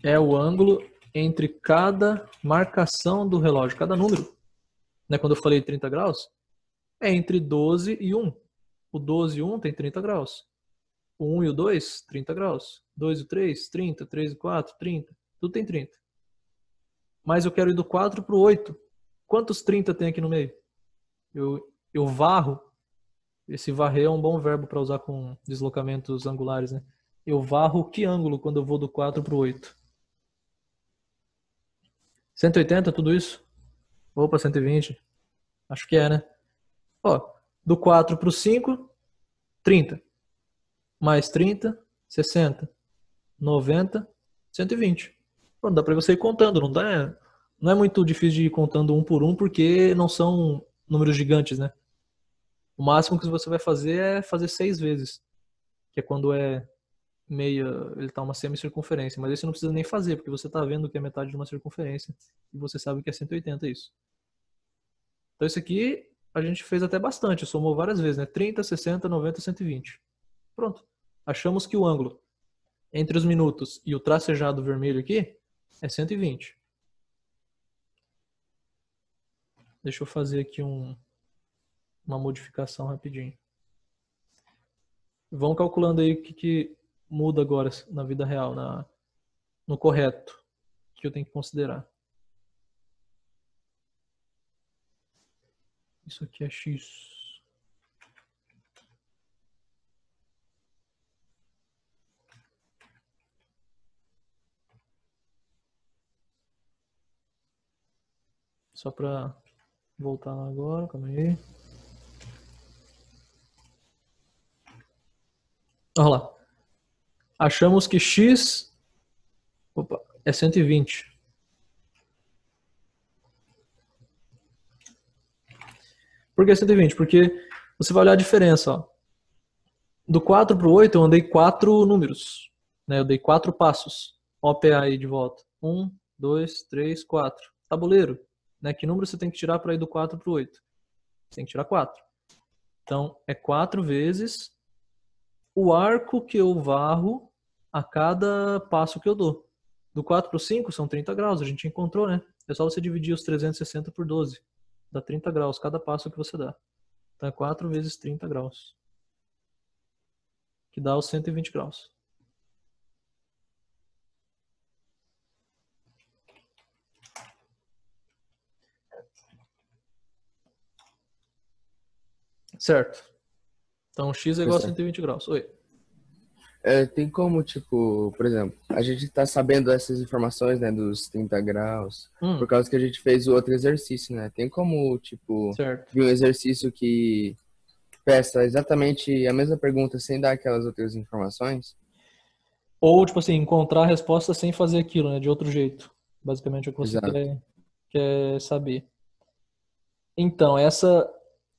A: é o ângulo entre cada marcação do relógio, cada número. Né? Quando eu falei 30 graus, é entre 12 e 1. O 12 e 1 tem 30 graus. O 1 e o 2, 30 graus. 2 e o 3, 30. 3 e 4, 30. Tudo tem 30. Mas eu quero ir do 4 para o 8. Quantos 30 tem aqui no meio? Eu varro. Esse varrer é um bom verbo para usar com deslocamentos angulares, né? Eu varro que ângulo quando eu vou do 4 para o 8? 180, tudo isso? Opa, 120. Acho que é, né? Ó, do 4 para o 5, 30. Mais 30, 60. 90, 120. Pô, dá para você ir contando, não dá? não é muito difícil de ir contando um por um, porque não são números gigantes, né? O máximo que você vai fazer é fazer 6 vezes, que é quando é meia, ele tá uma semicircunferência, mas aí você não precisa nem fazer, porque você tá vendo que é metade de uma circunferência e você sabe que é 180 isso. Então isso aqui a gente fez até bastante, somou várias vezes, né? 30, 60, 90, 120. Pronto. Achamos que o ângulo entre os minutos e o tracejado vermelho aqui é 120. Deixa eu fazer aqui uma modificação rapidinho. Vão calculando aí o que muda agora na vida real, no correto, que eu tenho que considerar. Isso aqui é X. Só para voltar lá agora, calma aí. Olha lá. Achamos que X é 120. Por que 120? Porque você vai olhar a diferença. Ó. Do 4 para o 8 eu andei 4 números. Né? Eu dei 4 passos. Ó o PA aí de volta. 1, 2, 3, 4. Tabuleiro. Né? Que número você tem que tirar para ir do 4 para o 8? Você tem que tirar 4. Então, é 4 vezes o arco que eu varro a cada passo que eu dou. Do 4 para o 5 são 30 graus, a gente encontrou, né? É só você dividir os 360 por 12. Dá 30 graus cada passo que você dá. Então é 4 vezes 30 graus. Que dá os 120 graus. Certo. Então x é igual a 120 graus. Oi.
C: Tem como, tipo, por exemplo, a gente tá sabendo essas informações, né, dos 30 graus, por causa que a gente fez o outro exercício, né? Tem como, tipo,
A: Certo.
C: vir um exercício que peça exatamente a mesma pergunta sem dar aquelas outras informações?
A: Ou, tipo assim, encontrar a resposta sem fazer aquilo, né? De outro jeito. Basicamente é o que você
C: Exato.
A: quer saber. Então, essa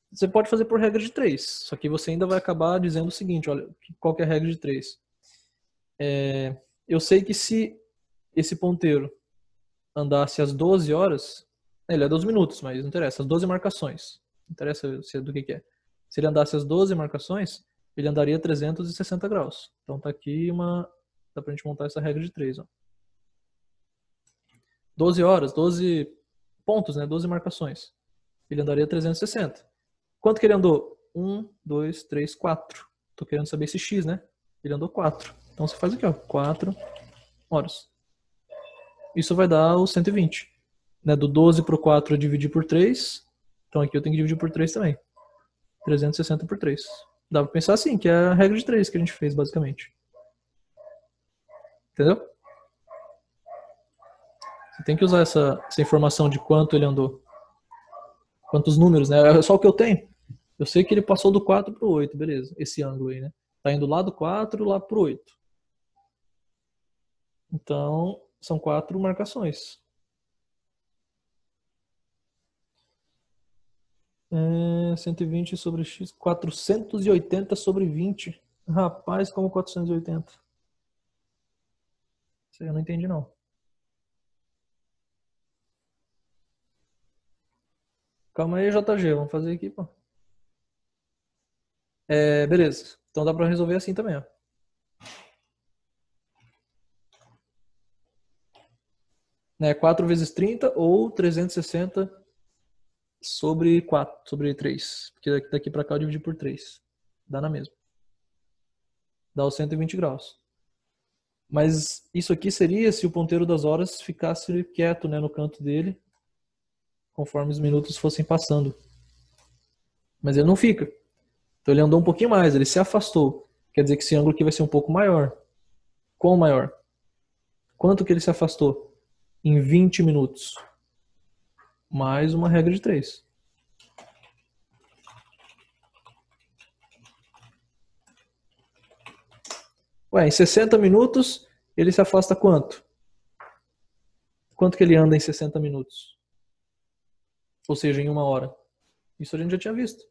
A: você pode fazer por regra de 3. Só que você ainda vai acabar dizendo o seguinte, olha, qual que é a regra de 3? Eu sei que se esse ponteiro andasse às 12 horas, ele é 12 minutos, mas não interessa, as 12 marcações. Não interessa se é do que é. Se ele andasse às 12 marcações, ele andaria 360 graus. Então tá aqui dá pra gente montar essa regra de 3. Ó. 12 horas, 12 pontos, né? 12 marcações. Ele andaria 360. Quanto que ele andou? 1, 2, 3, 4. Tô querendo saber esse X, né? Ele andou 4. Então você faz aqui, ó. 4 horas. Isso vai dar o 120. Né? Do 12 para o 4 eu dividi por 3. Então aqui eu tenho que dividir por 3 também. 360 por 3. Dá pra pensar assim, que é a regra de 3 que a gente fez, basicamente. Entendeu? Você tem que usar essa informação de quanto ele andou. Quantos números, né? É só o que eu tenho. Eu sei que ele passou do 4 pro 8, beleza. Esse ângulo aí, né? Tá indo lá do 4 lá pro 8. Então, são 4 marcações. 120 sobre x, 480 sobre 20. Rapaz, como 480? Isso aí eu não entendi, não. Calma aí, JG, vamos fazer aqui, pô. Beleza. Então dá pra resolver assim também, ó. Né, 4 vezes 30 ou 360 sobre 4, sobre 3. Porque daqui pra cá eu dividi por 3. Dá na mesma. Dá os 120 graus. Mas isso aqui seria se o ponteiro das horas ficasse quieto, né, no canto dele, conforme os minutos fossem passando. Mas ele não fica. Então ele andou um pouquinho mais, ele se afastou. Quer dizer que esse ângulo aqui vai ser um pouco maior. Quão maior? Quanto que ele se afastou? Em 20 minutos. Mais uma regra de 3. Ué, em 60 minutos ele se afasta quanto? quanto que ele anda em 60 minutos? Ou seja, em 1 hora. Isso a gente já tinha visto.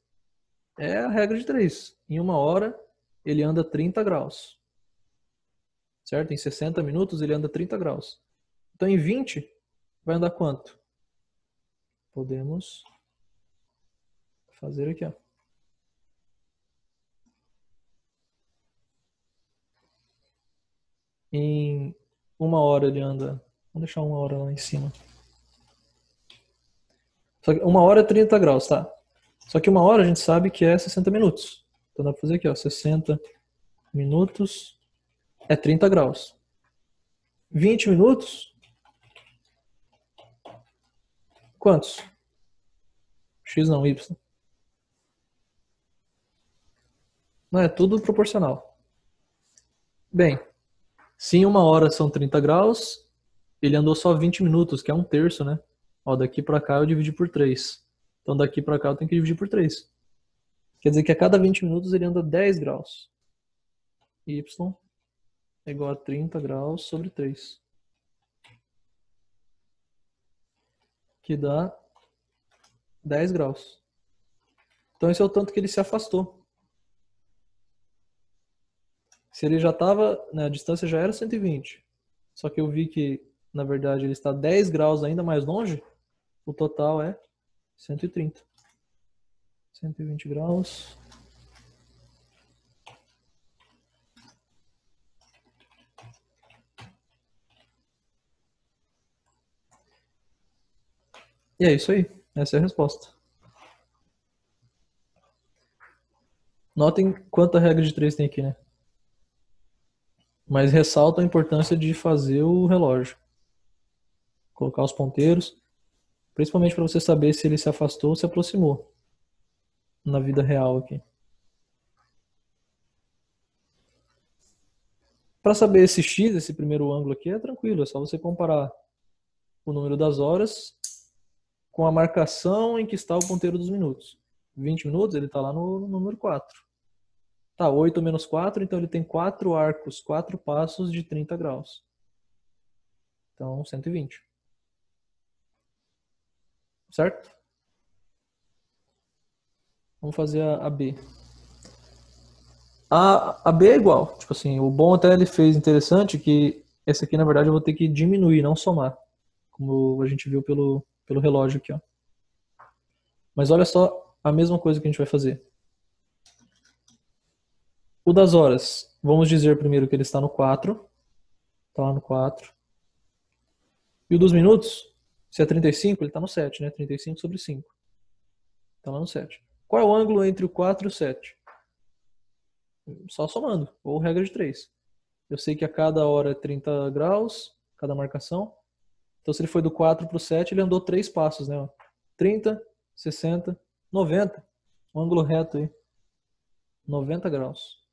A: É a regra de 3. Em 1 hora, ele anda 30 graus. Certo? Em 60 minutos, ele anda 30 graus. Então, em 20, vai andar quanto? Podemos fazer aqui, ó. Em 1 hora ele anda... Vamos deixar 1 hora lá em cima. Só que 1 hora é 30 graus, tá? Só que 1 hora a gente sabe que é 60 minutos. Então dá pra fazer aqui, ó. 60 minutos é 30 graus. 20 minutos... Quantos? X não, Y. Não, é tudo proporcional. Bem, se em 1 hora são 30 graus, ele andou só 20 minutos, que é 1/3, né? Ó, daqui pra cá eu dividi por 3. Então daqui pra cá eu tenho que dividir por 3. Quer dizer que a cada 20 minutos ele anda 10 graus. Y é igual a 30 graus sobre 3. Que dá 10 graus. Então esse é o tanto que ele se afastou. Se ele já estava, né, a distância já era 120. Só que eu vi que, na verdade, ele está 10 graus ainda mais longe. O total é 130. 120 graus. E é isso aí. Essa é a resposta. Notem quanta regra de 3 tem aqui, né? Mas ressalta a importância de fazer o relógio. Colocar os ponteiros. Principalmente para você saber se ele se afastou ou se aproximou. Na vida real aqui. Para saber esse X, esse primeiro ângulo aqui, é tranquilo. É só você comparar o número das horas com a marcação em que está o ponteiro dos minutos. 20 minutos, ele está lá no número 4. Tá, 8 menos 4, então ele tem 4 arcos, 4 passos de 30 graus. Então, 120. Certo? Vamos fazer a B. A B é igual. Tipo assim, o bom até ele fez interessante que esse aqui, na verdade, eu vou ter que diminuir, não somar. Como a gente viu pelo relógio aqui, ó. Mas olha só a mesma coisa que a gente vai fazer. O das horas, vamos dizer primeiro que ele está no 4. Está lá no 4. E o dos minutos, se é 35, ele está no 7, né? 35 sobre 5. Está lá no 7. Qual é o ângulo entre o 4 e o 7? Só somando, ou regra de 3. Eu sei que a cada hora é 30 graus, cada marcação. Então se ele foi do 4 para o 7, ele andou 3 passos, né? 30, 60, 90. Um ângulo reto aí. 90 graus.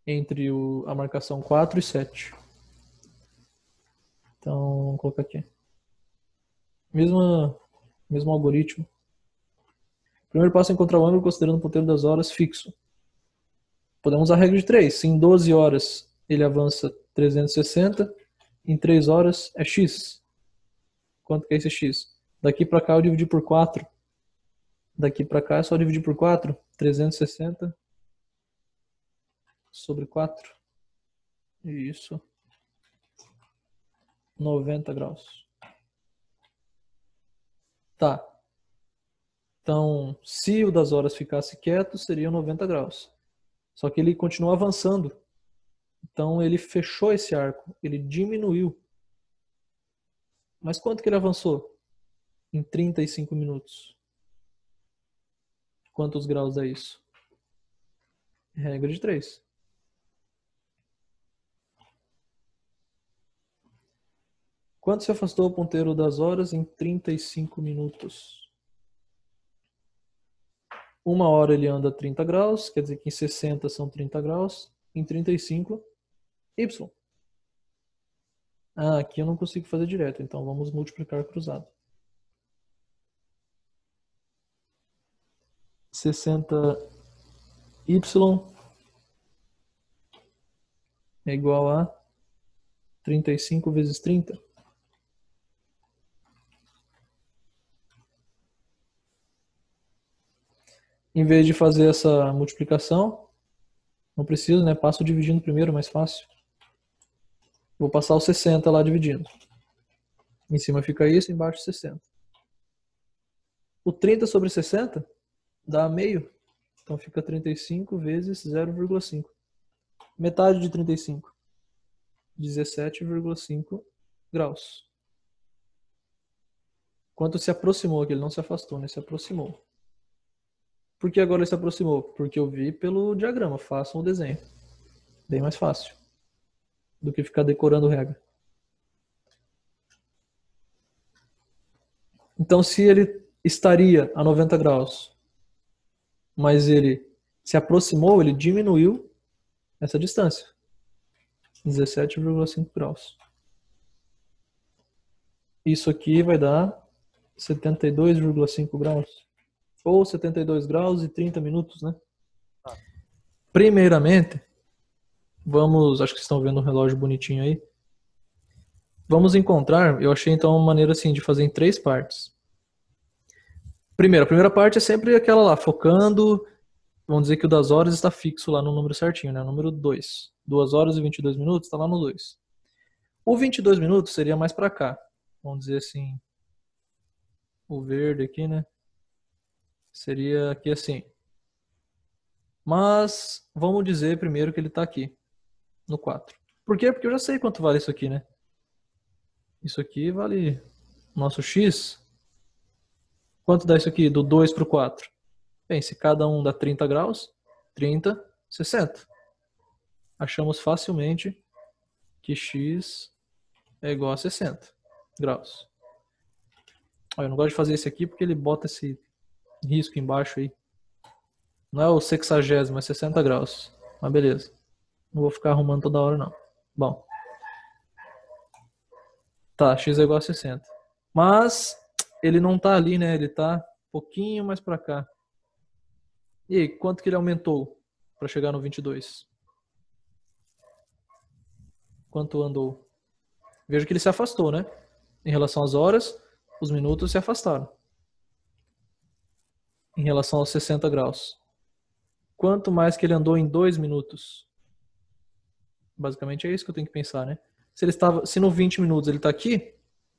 A: Entre a marcação 4 e 7. Então, vamos colocar aqui. Mesmo algoritmo. Primeiro passo é encontrar o ângulo considerando o ponteiro das horas fixo. Podemos usar a regra de 3. Se em 12 horas ele avança 360, em 3 horas é x. Quanto que é esse x? Daqui para cá eu dividi por 4. Daqui para cá é só dividir por 4. 360 sobre 4. Isso. 90 graus. Tá. Então, se o das horas ficasse quieto, seria 90 graus. Só que ele continua avançando. Então, ele fechou esse arco. Ele diminuiu. Mas quanto que ele avançou? Em 35 minutos. Quantos graus é isso? Regra de 3. Quanto se afastou o ponteiro das horas em 35 minutos? 1 hora ele anda 30 graus, quer dizer que em 60 são 30 graus. Em 35, Y. Ah, aqui eu não consigo fazer direto, então vamos multiplicar cruzado. 60Y é igual a 35 vezes 30. Em vez de fazer essa multiplicação, não preciso, né? Passo dividindo primeiro, mais fácil. Vou passar o 60 lá dividindo. Em cima fica isso, embaixo 60. O 30 sobre 60 dá meio. Então fica 35 vezes 0,5. Metade de 35. 17,5 graus. Quanto se aproximou aqui? Ele não se afastou, né? Se aproximou. Por que agora ele se aproximou? Porque eu vi pelo diagrama. Façam o desenho. Bem mais fácil do que ficar decorando regra. Então, se ele estaria a 90 graus, mas ele se aproximou, ele diminuiu essa distância. 17,5 graus. Isso aqui vai dar 72,5 graus. Ou 72 graus e 30 minutos, né? Primeiramente, vamos, acho que vocês estão vendo um relógio bonitinho aí. Vamos encontrar, eu achei então uma maneira assim de fazer em 3 partes. Primeiro, a primeira parte é sempre aquela lá, focando, vamos dizer que o das horas está fixo lá no número certinho, né? Número 2. 2 horas e 22 minutos está lá no 2. O 22 minutos seria mais para cá. Vamos dizer assim, o verde aqui, né? Seria aqui assim. Mas vamos dizer primeiro que ele está aqui, no 4. Por quê? Porque eu já sei quanto vale isso aqui, né? Isso aqui vale nosso x. Quanto dá isso aqui do 2 para o 4? Bem, se cada um dá 30 graus, 30, 60. Achamos facilmente que x é igual a 60 graus. Eu não gosto de fazer esse aqui porque ele bota esse risco embaixo aí. Não é o 60º, é 60 graus. Mas beleza. Não vou ficar arrumando toda hora não. Bom. Tá, x é igual a 60. Mas ele não tá ali, né? Ele tá um pouquinho mais pra cá. E aí, quanto que ele aumentou para chegar no 22? Quanto andou? Veja que ele se afastou, né? Em relação às horas, os minutos se afastaram. Em relação aos 60 graus. Quanto mais que ele andou em 2 minutos? Basicamente é isso que eu tenho que pensar, né? Se no 20 minutos ele está aqui,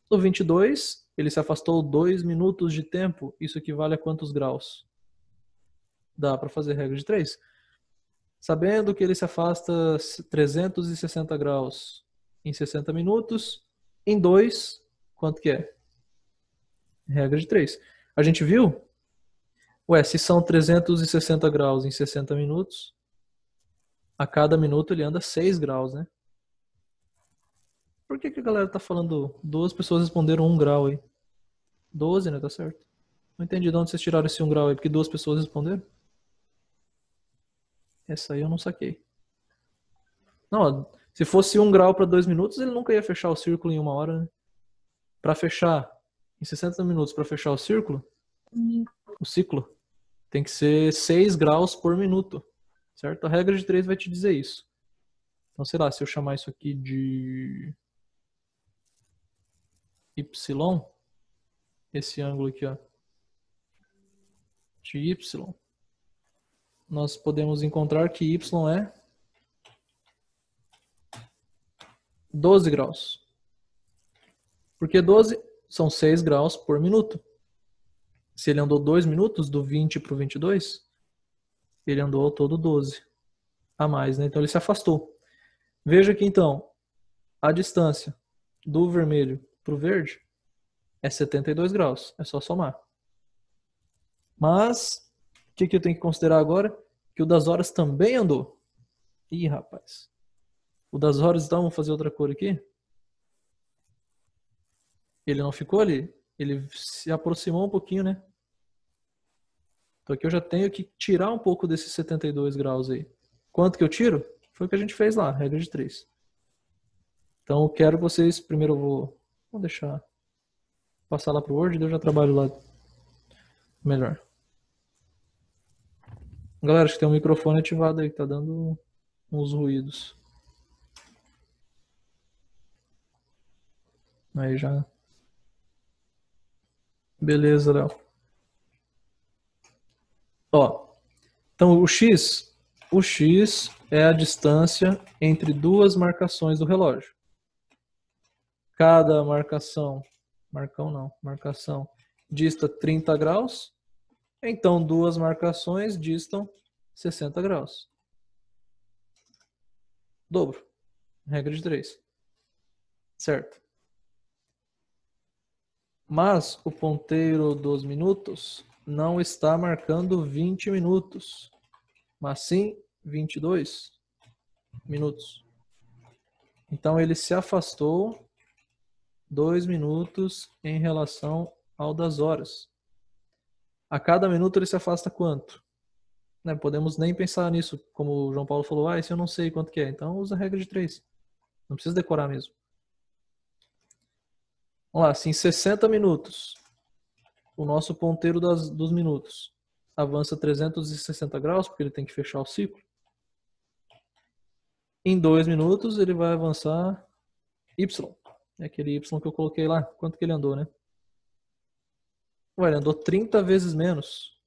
A: no 22 ele se afastou 2 minutos de tempo. Isso equivale a quantos graus? Dá para fazer regra de 3. Sabendo que ele se afasta 360 graus em 60 minutos, em 2, quanto que é? Regra de 3. A gente viu? Ué, se são 360 graus em 60 minutos, a cada minuto ele anda 6 graus, né? Por que a galera tá falando 2 pessoas responderam 1 grau aí? 12, né? Tá certo. Não entendi de onde vocês tiraram esse 1 grau aí, porque 2 pessoas responderam. Essa aí eu não saquei. Não, se fosse 1 grau para 2 minutos, ele nunca ia fechar o círculo em 1 hora, né? Para fechar em 60 minutos, para fechar o círculo, o ciclo, tem que ser 6 graus por minuto, certo? A regra de 3 vai te dizer isso. Então, sei lá, se eu chamar isso aqui de Y, esse ângulo aqui, ó, de Y, nós podemos encontrar que Y é 12 graus. Porque 12 são 6 graus por minuto. Se ele andou 2 minutos, do 20 para o 22, ele andou ao todo 12 a mais, né? Então ele se afastou. Veja que então, a distância do vermelho para o verde é 72 graus. É só somar. Mas, o que eu tenho que considerar agora? Que o das horas também andou. Ih, rapaz. O das horas, então, vamos fazer outra cor aqui. Ele não ficou ali. Ele se aproximou um pouquinho, né? Então aqui eu já tenho que tirar um pouco desses 72 graus aí. Quanto que eu tiro? Foi o que a gente fez lá, regra de 3. Então eu quero que vocês, primeiro eu vou deixar passar lá pro Word, daí eu já trabalho lá melhor. Galera, acho que tem um microfone ativado aí, que tá dando uns ruídos. Aí já. Beleza, Léo. Ó, então o X é a distância entre duas marcações do relógio. Cada marcação dista 30 graus, então duas marcações distam 60 graus. Dobro. Regra de 3. Certo. Mas o ponteiro dos minutos não está marcando 20 minutos, mas sim 22 minutos. Então ele se afastou 2 minutos em relação ao das horas. A cada minuto ele se afasta quanto? Não podemos nem pensar nisso, como o João Paulo falou, isso eu não sei quanto que é. Então usa a regra de 3. Não precisa decorar mesmo. Vamos lá, se em 60 minutos o nosso ponteiro dos minutos avança 360 graus, porque ele tem que fechar o ciclo, em 2 minutos ele vai avançar Y. É aquele Y que eu coloquei lá. Quanto que ele andou, né? Ué, ele andou 30 vezes menos.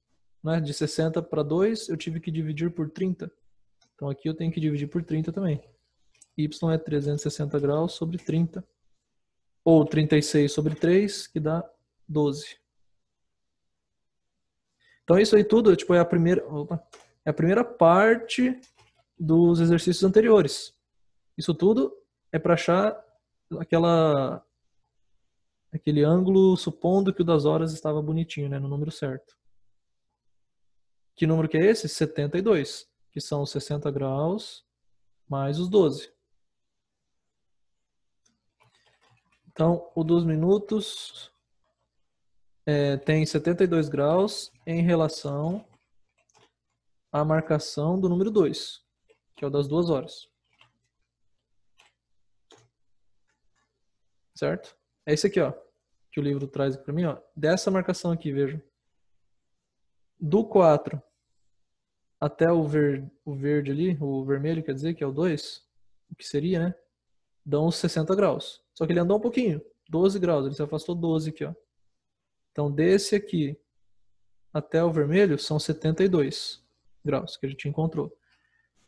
A: Né? De 60 para 2, eu tive que dividir por 30. Então aqui eu tenho que dividir por 30 também. Y é 360 graus sobre 30. Ou 36 sobre 3, que dá 12. Então isso aí tudo tipo, é a primeira parte dos exercícios anteriores. Isso tudo é para achar aquele ângulo, supondo que o das horas estava bonitinho, né, no número certo. Que número que é esse? 72, que são os 60 graus mais os 12. Então, o dos minutos tem 72 graus em relação à marcação do número 2, que é o das 2 horas. Certo? É esse aqui, ó, que o livro traz para mim, ó. Dessa marcação aqui, veja. Do 4 até o verde ali, o vermelho, quer dizer, que é o 2, o que seria, né? Dão uns 60 graus. Só que ele andou um pouquinho, 12 graus, ele se afastou 12 aqui, ó. Então, desse aqui até o vermelho são 72 graus que a gente encontrou.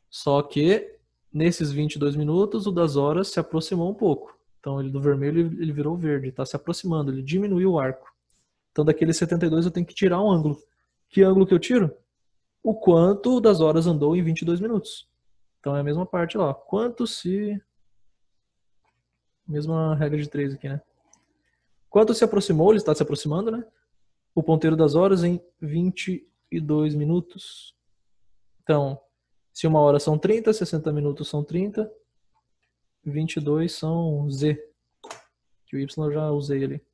A: Só que, nesses 22 minutos, o das horas se aproximou um pouco. Então, ele do vermelho ele virou verde, está se aproximando, ele diminuiu o arco. Então, daquele 72 eu tenho que tirar um ângulo. Que ângulo que eu tiro? O quanto o das horas andou em 22 minutos. Então, é a mesma parte lá. Quanto se... Mesma regra de 3 aqui, né? Quanto se aproximou, ele está se aproximando, né? O ponteiro das horas em 22 minutos. Então, se uma hora são 30, 60 minutos são 30, 22 são Z, que o Y eu já usei ali.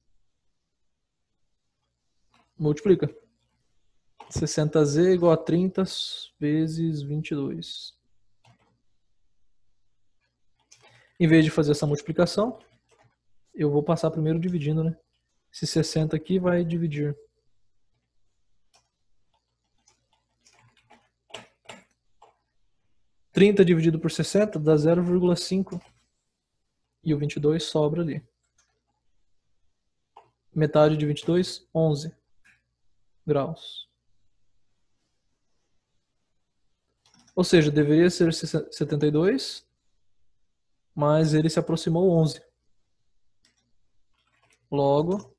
A: Multiplica. 60Z igual a 30 vezes 22. Em vez de fazer essa multiplicação, eu vou passar primeiro dividindo, né? Esse 60 aqui vai dividir. (30 dividido por 60 dá 0,5. E o 22 sobra ali. Metade de 22, 11 graus. Ou seja, deveria ser 72, mas ele se aproximou 11. Logo,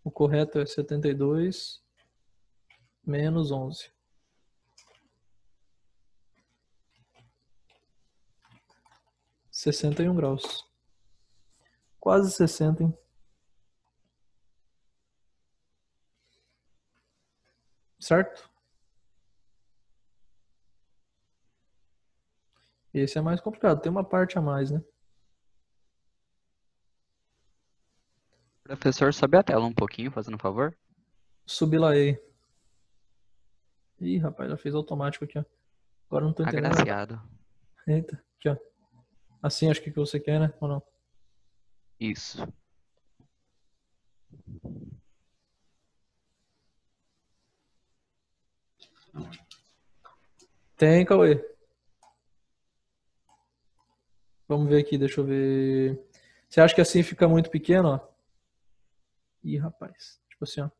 A: o correto é 72 menos 11. (61 graus). Quase 60, hein? Certo? Esse é mais complicado, tem uma parte a mais, né?
E: Professor, sobe a tela um pouquinho, fazendo um favor.
A: Subi lá aí. Ih, rapaz, já fez automático aqui, ó. Agora não tô entendendo.
E: Agraciado.
A: Eita, aqui, ó. Assim acho que você quer, né? Ou não?
E: Isso.
A: Tem, Cauê. Vamos ver aqui, deixa eu ver. Você acha que assim fica muito pequeno, ó? Ih, rapaz. Tipo assim, ó.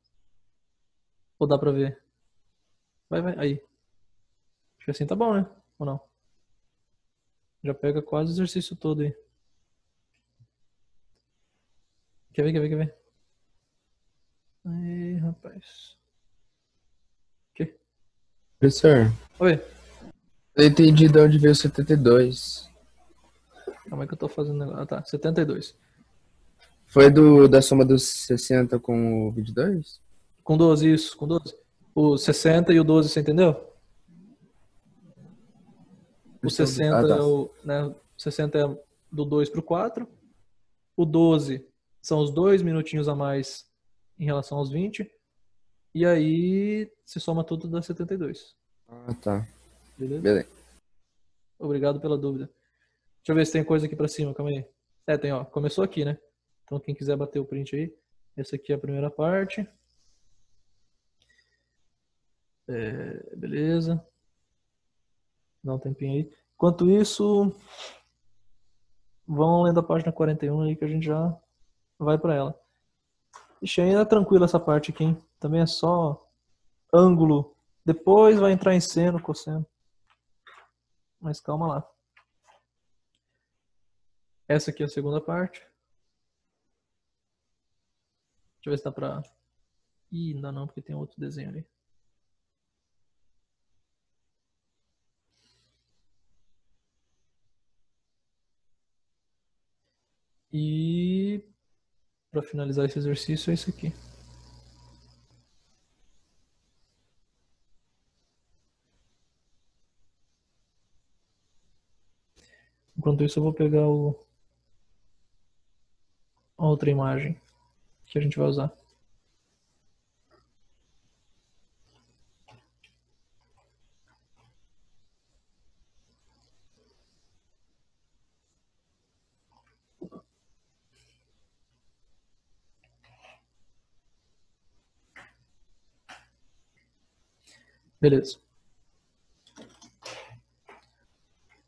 A: Ou dá pra ver? Vai, vai. Aí. Acho que assim tá bom, né? Ou não? Já pega quase o exercício todo aí. Quer ver, quer ver, quer ver? Aí, rapaz. Que?
C: Professor,
A: Oi.
C: eu entendi de onde veio o 72.
A: Calma aí que eu tô fazendo negócio. Ah, tá. 72.
C: Foi da soma dos 60 com o 22?
A: Com 12, isso. Com 12. O 60 e o 12, você entendeu? O 60
C: Ah, tá.
A: é o, né, o 60 é do 2 pro 4. O 12 são os 2 minutinhos a mais em relação aos 20. E aí se soma tudo dá 72.
C: Ah, tá.
A: Beleza?
C: Beleza.
A: Obrigado pela dúvida. Deixa eu ver se tem coisa aqui pra cima, calma aí. É, tem, ó. Começou aqui, né? Então quem quiser bater o print aí. Essa aqui é a primeira parte. Beleza. Dá um tempinho aí. Enquanto isso, vão lendo a página 41 aí que a gente já vai pra ela. Ixi, ainda é tranquila essa parte aqui, hein? Também é só ângulo. Depois vai entrar em seno, cosseno. Mas calma lá. Essa aqui é a segunda parte. Deixa eu ver se dá pra... Ih, ainda não, porque tem outro desenho ali. E para finalizar esse exercício é isso aqui. Enquanto isso eu vou pegar a outra imagem que a gente vai usar. Beleza.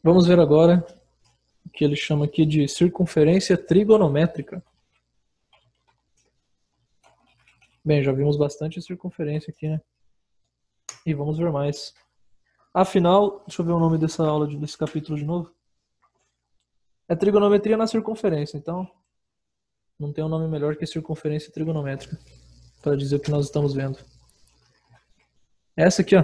A: Vamos ver agora o que ele chama aqui de circunferência trigonométrica. Bem, já vimos bastante circunferência aqui, né? E vamos ver mais. Afinal, deixa eu ver o nome dessa aula, desse capítulo de novo. É trigonometria na circunferência, então não tem um nome melhor que circunferência trigonométrica para dizer o que nós estamos vendo. Essa aqui, ó,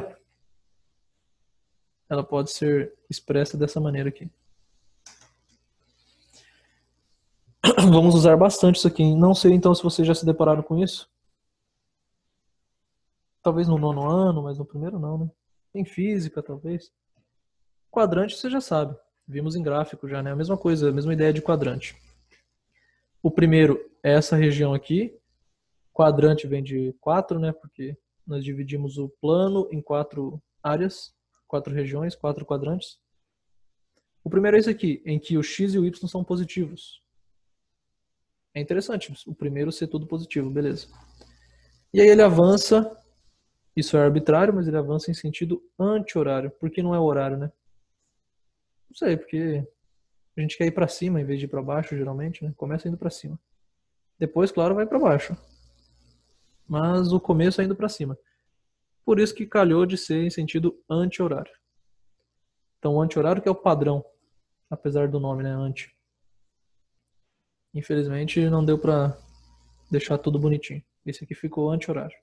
A: ela pode ser expressa dessa maneira aqui. Vamos usar bastante isso aqui. Não sei então se vocês já se depararam com isso. Talvez no 9º ano, mas no primeiro não, né? Em física, talvez. Quadrante você já sabe. Vimos em gráfico já, né? A mesma coisa, a mesma ideia de quadrante. O primeiro é essa região aqui. Quadrante vem de 4, né? Porque nós dividimos o plano em 4 áreas, 4 regiões, 4 quadrantes. O primeiro é esse aqui, em que o x e o y são positivos. É interessante o primeiro ser tudo positivo, beleza. E aí ele avança, isso é arbitrário, mas ele avança em sentido anti-horário. Por que não é horário, né? Não sei, porque a gente quer ir pra cima em vez de ir pra baixo, geralmente, né? Começa indo pra cima. Depois, claro, vai pra baixo. Mas o começo é indo pra cima. Por isso que calhou de ser em sentido anti-horário. Então o anti-horário que é o padrão, apesar do nome, né? Anti. Infelizmente não deu pra deixar tudo bonitinho. Esse aqui ficou anti-horário.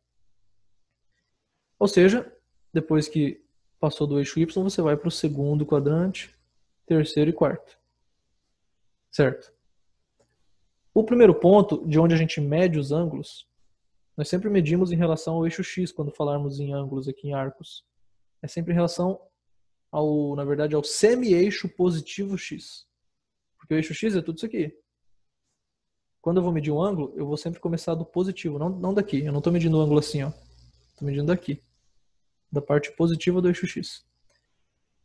A: Ou seja, depois que passou do eixo Y, você vai para o segundo quadrante, terceiro e quarto. Certo? O primeiro ponto, de onde a gente mede os ângulos, nós sempre medimos em relação ao eixo X, quando falarmos em ângulos aqui em arcos. É sempre em relação ao, na verdade, ao semi-eixo positivo X. Porque o eixo X é tudo isso aqui. Quando eu vou medir um ângulo, eu vou sempre começar do positivo, não daqui. Eu não estou medindo o ângulo assim, ó. Estou medindo daqui. Da parte positiva do eixo X.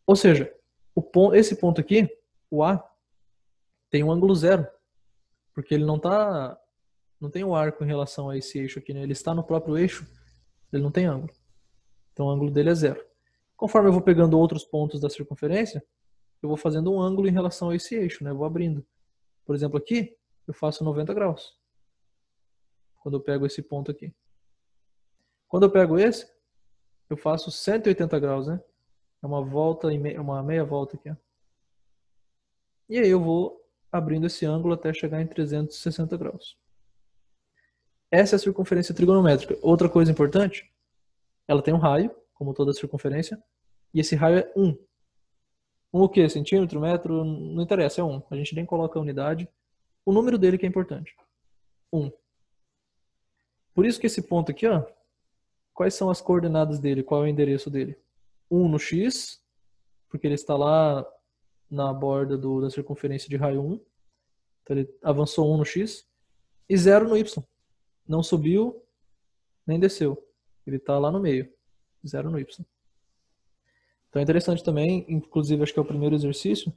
A: Ou seja, esse ponto aqui, o A, tem um ângulo 0. Porque ele não tem o arco em relação a esse eixo aqui, né? Ele está no próprio eixo, ele não tem ângulo. Então o ângulo dele é 0. Conforme eu vou pegando outros pontos da circunferência, eu vou fazendo um ângulo em relação a esse eixo, né? Eu vou abrindo. Por exemplo, aqui, eu faço 90 graus. Quando eu pego esse ponto aqui. Quando eu pego esse, eu faço 180 graus, né? É uma volta e uma meia volta aqui, ó. E aí eu vou abrindo esse ângulo até chegar em 360 graus. Essa é a circunferência trigonométrica. Outra coisa importante, ela tem um raio, como toda circunferência, e esse raio é 1. 1 o quê? Centímetro, metro? Não interessa, é 1. A gente nem coloca a unidade. O número dele que é importante. 1. Por isso que esse ponto aqui, ó, quais são as coordenadas dele? Qual é o endereço dele? 1 no x, porque ele está lá na borda da circunferência de raio 1. Então ele avançou 1 no x. E 0 no y. Não subiu, nem desceu. Ele está lá no meio. 0 no y. Então é interessante também, inclusive acho que é o primeiro exercício,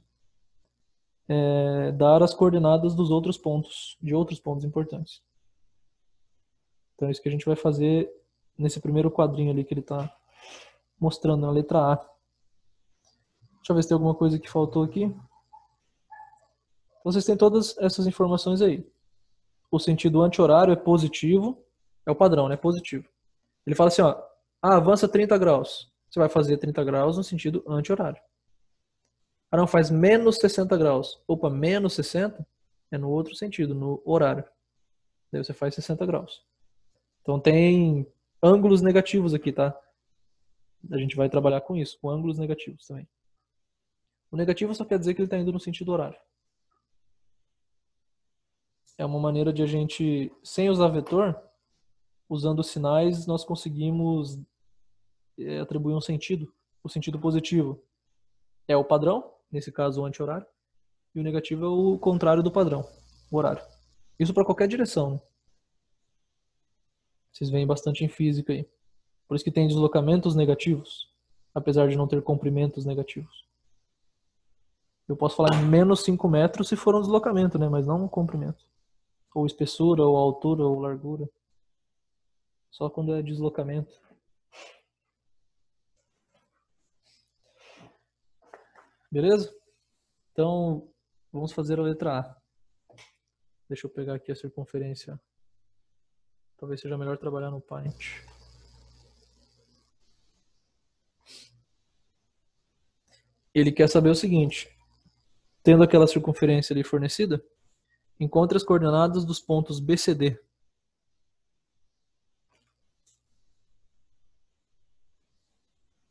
A: dar as coordenadas dos outros pontos, de outros pontos importantes. Então é isso que a gente vai fazer nesse primeiro quadrinho ali que ele está mostrando na letra A. Deixa eu ver se tem alguma coisa que faltou aqui. Vocês têm todas essas informações aí. O sentido anti-horário é positivo, é o padrão, né? Positivo. Ele fala assim, ó, avança 30 graus. Você vai fazer 30 graus no sentido anti-horário. Ah, não, faz menos 60 graus. Opa, menos 60 é no outro sentido, no horário. Daí você faz 60 graus. Então tem ângulos negativos aqui, tá? A gente vai trabalhar com isso, com ângulos negativos também. O negativo só quer dizer que ele está indo no sentido horário. É uma maneira de a gente, sem usar vetor, usando sinais, nós conseguimos atribuir um sentido. O sentido positivo é o padrão, nesse caso o anti-horário, e o negativo é o contrário do padrão, o horário. Isso para qualquer direção, né? Vocês veem bastante em física aí. Por isso que tem deslocamentos negativos, apesar de não ter comprimentos negativos. Eu posso falar em menos 5 metros se for um deslocamento, né? Mas não um comprimento. Ou espessura, ou altura, ou largura. Só quando é deslocamento. Beleza? Então, vamos fazer a letra A. Deixa eu pegar aqui a circunferência. Talvez seja melhor trabalhar no Paint. Ele quer saber o seguinte. Tendo aquela circunferência ali fornecida, encontre as coordenadas dos pontos BCD.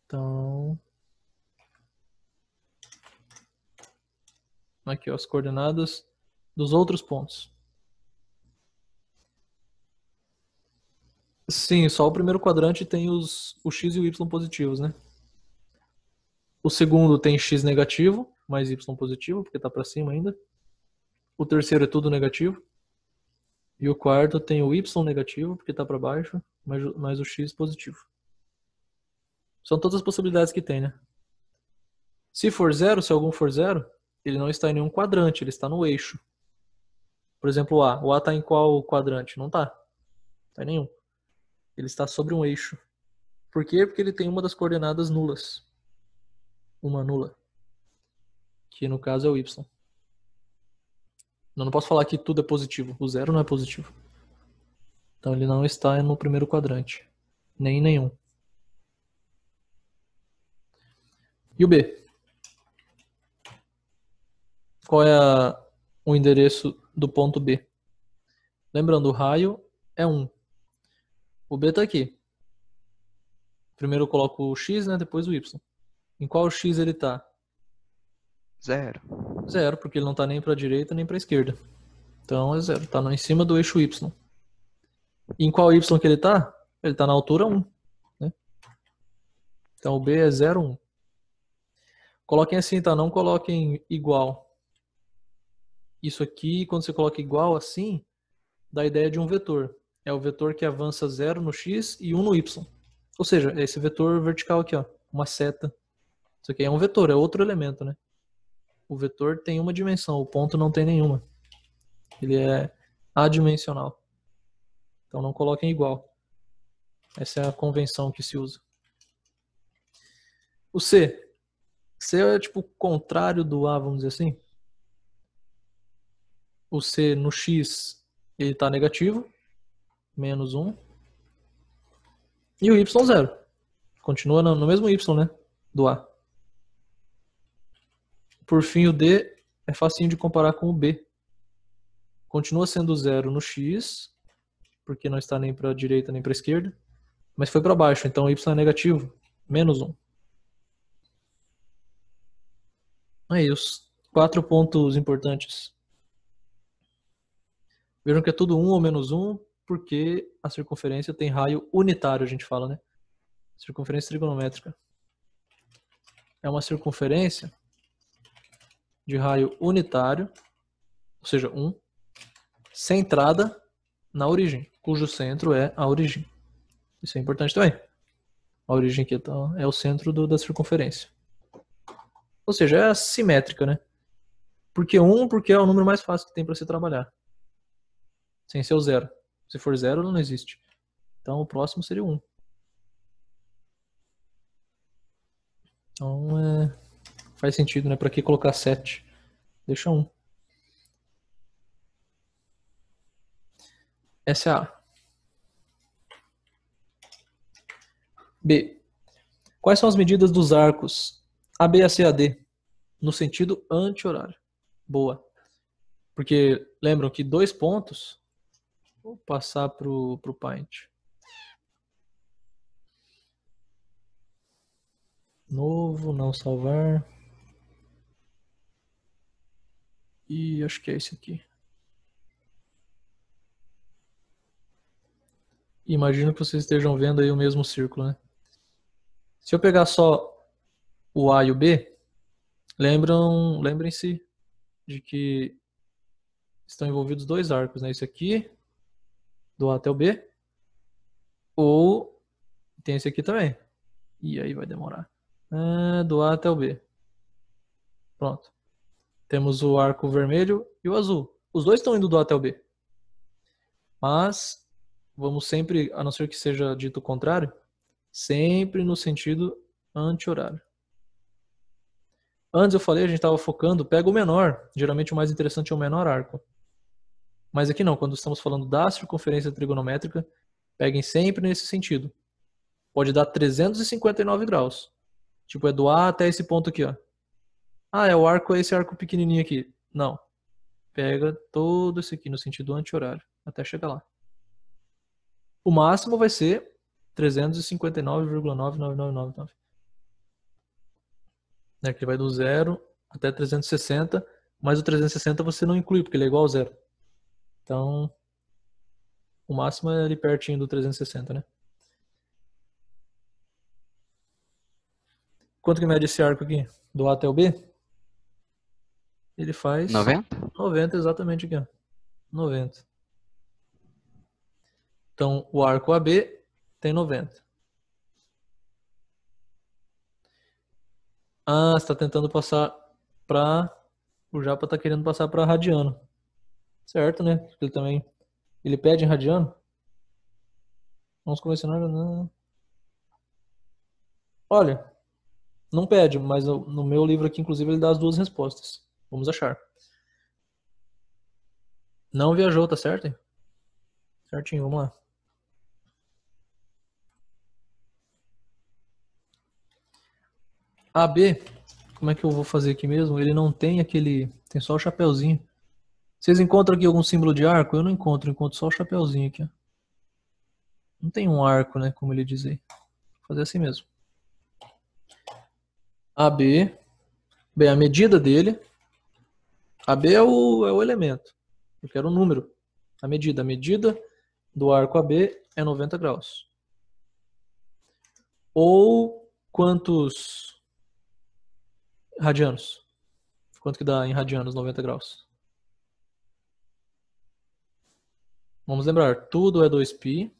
A: Então, aqui ó, as coordenadas dos outros pontos. Sim, só o primeiro quadrante tem o x e o y positivos, né? O segundo tem x negativo, mais y positivo, porque está para cima ainda. O terceiro é tudo negativo. E o quarto tem o y negativo, porque está para baixo, mais o x positivo. São todas as possibilidades que tem, né? Se for zero, se algum for zero, ele não está em nenhum quadrante, ele está no eixo. Por exemplo, o A. O A está em qual quadrante? Não está. Não está em nenhum. Ele está sobre um eixo. Por quê? Porque ele tem uma das coordenadas nulas. Uma nula. Que no caso é o y. Eu não posso falar que tudo é positivo. O zero não é positivo. Então ele não está no primeiro quadrante. Nem em nenhum. E o B? Qual é o endereço do ponto B? Lembrando, o raio é 1. O B está aqui. Primeiro eu coloco o x, né? Depois o y. Em qual x ele está?
E: 0.
A: 0, porque ele não está nem para a direita nem para a esquerda. Então é 0. Está em cima do eixo y. E em qual y que ele está? Ele está na altura 1. Né? Então o B é 0, 1. Coloquem assim, tá? Não coloquem igual. Isso aqui, quando você coloca igual assim, dá a ideia de um vetor. É o vetor que avança 0 no x e 1 no y. Ou seja, é esse vetor vertical aqui, ó, uma seta. Isso aqui é um vetor, é outro elemento, né? O vetor tem uma dimensão, o ponto não tem nenhuma. Ele é adimensional. Então não coloquem igual. Essa é a convenção que se usa. O C. C é tipo o contrário do A, vamos dizer assim. O C no x ele está negativo, menos 1. E o y 0. Continua no mesmo y, né? Do A. Por fim, o D é facinho de comparar com o B. Continua sendo 0 no x, porque não está nem para a direita nem para a esquerda, mas foi para baixo, então y é negativo, menos 1. Aí, os 4 pontos importantes. Vejam que é tudo 1 ou menos 1, porque a circunferência tem raio unitário, a gente fala, né? Circunferência trigonométrica. É uma circunferência de raio unitário, ou seja, 1, centrada na origem, cujo centro é a origem. Isso é importante também. A origem aqui é o centro da circunferência. Ou seja, é simétrica, né? Por que 1? Porque é o número mais fácil que tem para se trabalhar. Sem ser o 0. Se for 0, não existe. Então o próximo seria 1. Então faz sentido, né? Para que colocar 7? Deixa 1. Essa é a A. B. Quais são as medidas dos arcos AB a CAD no sentido anti-horário? Boa. Porque lembram que 2 pontos... Vou passar pro Paint. Novo, não salvar. E acho que é esse aqui. Imagino que vocês estejam vendo aí o mesmo círculo, né? Se eu pegar só o A e o B, lembrem-se de que estão envolvidos 2 arcos, né? Esse aqui, do A até o B, ou tem esse aqui também. E aí vai demorar. Do A até o B. Pronto. Temos o arco vermelho e o azul. Os dois estão indo do A até o B. Mas vamos sempre, a não ser que seja dito o contrário, sempre no sentido anti-horário. Antes eu falei, a gente estava focando, pega o menor. Geralmente o mais interessante é o menor arco. Mas aqui não, quando estamos falando da circunferência trigonométrica, peguem sempre nesse sentido. Pode dar 359 graus. Tipo, é do A até esse ponto aqui, ó. Ah, é o arco, é esse arco pequenininho aqui. Não. Pega todo esse aqui no sentido anti-horário, até chegar lá. O máximo vai ser 359,99999. Né, que ele vai do 0 até 360, mas o 360 você não inclui, porque ele é igual ao 0. Então, o máximo é ali pertinho do 360, né? Quanto que mede esse arco aqui? Do A até o B? Ele faz
E: 90?
A: 90 exatamente aqui, ó. 90. Então, o arco AB tem 90. Ah, você está tentando passar para... O Japa está querendo passar para radiano. Certo, né? Porque ele também... Ele pede em radiano? Vamos convencionar... Não. Olha, não pede, mas no meu livro aqui, inclusive, ele dá as 2 respostas. Vamos achar. Não viajou, tá certo? Hein? Certinho, vamos lá. AB, como é que eu vou fazer aqui mesmo? Ele não tem aquele... Tem só o chapeuzinho. Vocês encontram aqui algum símbolo de arco? Eu não encontro, encontro só o chapeuzinho aqui. Ó. Não tem um arco, né? Como ele diz aí. Vou fazer assim mesmo. AB. Bem, a medida dele. AB é o elemento. Eu quero o número. A medida do arco AB é 90 graus. Ou quantos radianos? Quanto que dá em radianos 90 graus? Vamos lembrar, tudo é 2π.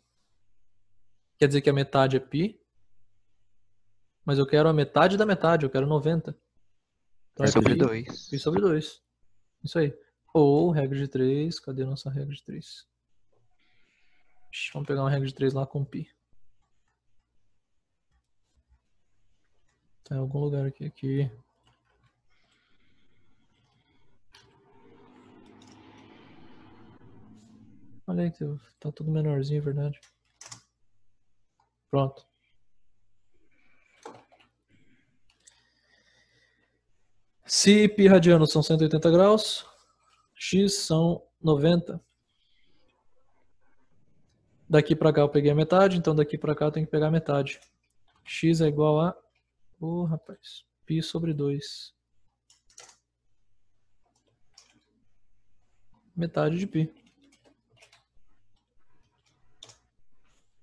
A: Quer dizer que a metade é π. Mas eu quero a metade da metade, eu quero 90. Então é
E: sobre
A: π,
E: 2.
A: π sobre 2. Isso aí. Ou regra de 3. Cadê a nossa regra de 3? Vamos pegar uma regra de 3 lá com π. Tá em algum lugar aqui. Olha aí, tá tudo menorzinho, é verdade. Pronto. Se π radianos são 180 graus, x são 90. Daqui para cá eu peguei a metade, então daqui para cá eu tenho que pegar a metade. X é igual a... rapaz, π sobre 2. Metade de π.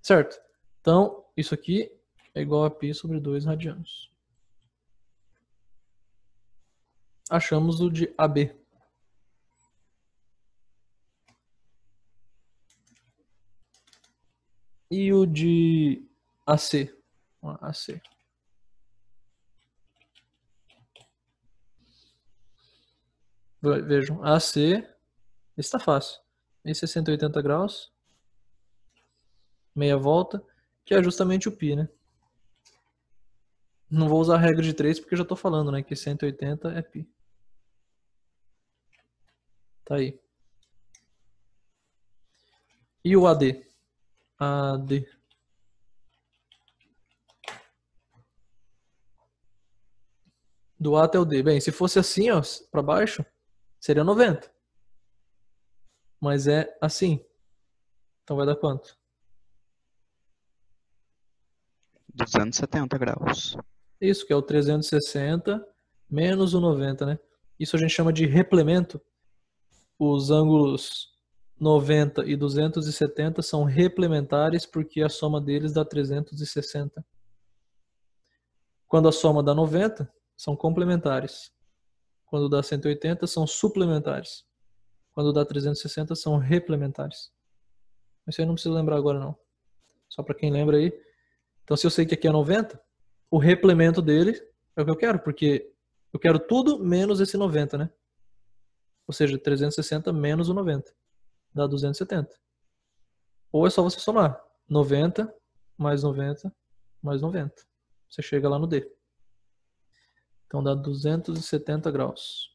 A: Certo? Então, isso aqui é igual a π sobre 2 radianos. Achamos o de AB. E o de AC? AC. Vejam, AC, esse está fácil. Esse é 180 graus, meia volta, que é justamente o π, né? Não vou usar a regra de 3 porque eu já estou falando, né, que 180 é π. Tá aí. E o AD? AD. Do A até o D. Bem, se fosse assim, ó, para baixo, seria 90. Mas é assim. Então vai dar quanto?
E: 270 graus.
A: Isso, que é o 360 menos o 90, né? Isso a gente chama de replemento. Os ângulos 90 e 270 são replementares porque a soma deles dá 360. Quando a soma dá 90, são complementares. Quando dá 180, são suplementares. Quando dá 360, são replementares. Isso aí não precisa lembrar agora, não. Só para quem lembra aí. Então, se eu sei que aqui é 90, o replemento dele é o que eu quero, porque eu quero tudo menos esse 90, né? Ou seja, 360 menos o 90. Dá 270. Ou é só você somar 90 mais 90 mais 90. Você chega lá no D. Então dá 270 graus.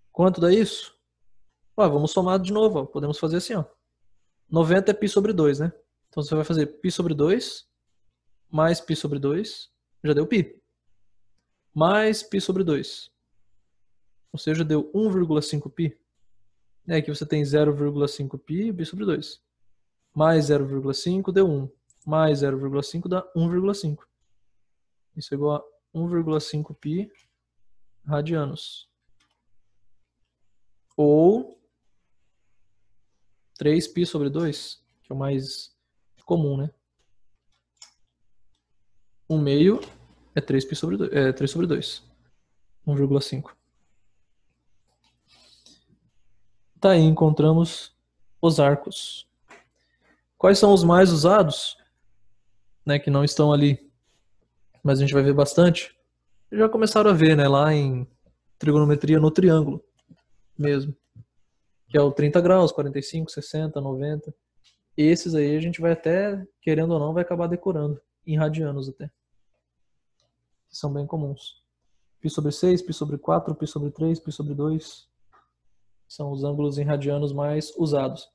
A: Quanto dá isso? Vamos somar de novo. Ó. Podemos fazer assim. Ó. 90 é π sobre 2, né? Então você vai fazer π sobre 2 mais π sobre 2. Já deu π. Mais π sobre 2. Ou seja, deu 1,5 π. E aqui você tem 0,5 π e π sobre 2. Mais 0,5 deu 1. Mais 0,5 dá 1,5. Isso é igual a 1,5 π radianos. Ou 3π sobre 2, que é o mais comum, né? 1 meio é 3π sobre 2, 3 sobre 2. 1,5. Tá aí, encontramos os arcos. Quais são os mais usados? Né, que não estão ali, mas a gente vai ver bastante. Já começaram a ver, né, lá em trigonometria no triângulo mesmo. Que é o 30 graus, 45, 60, 90. Esses aí a gente vai até, querendo ou não, vai acabar decorando. Em radianos até. Que são bem comuns. π sobre 6, π sobre 4, π sobre 3, π sobre 2. São os ângulos em radianos mais usados.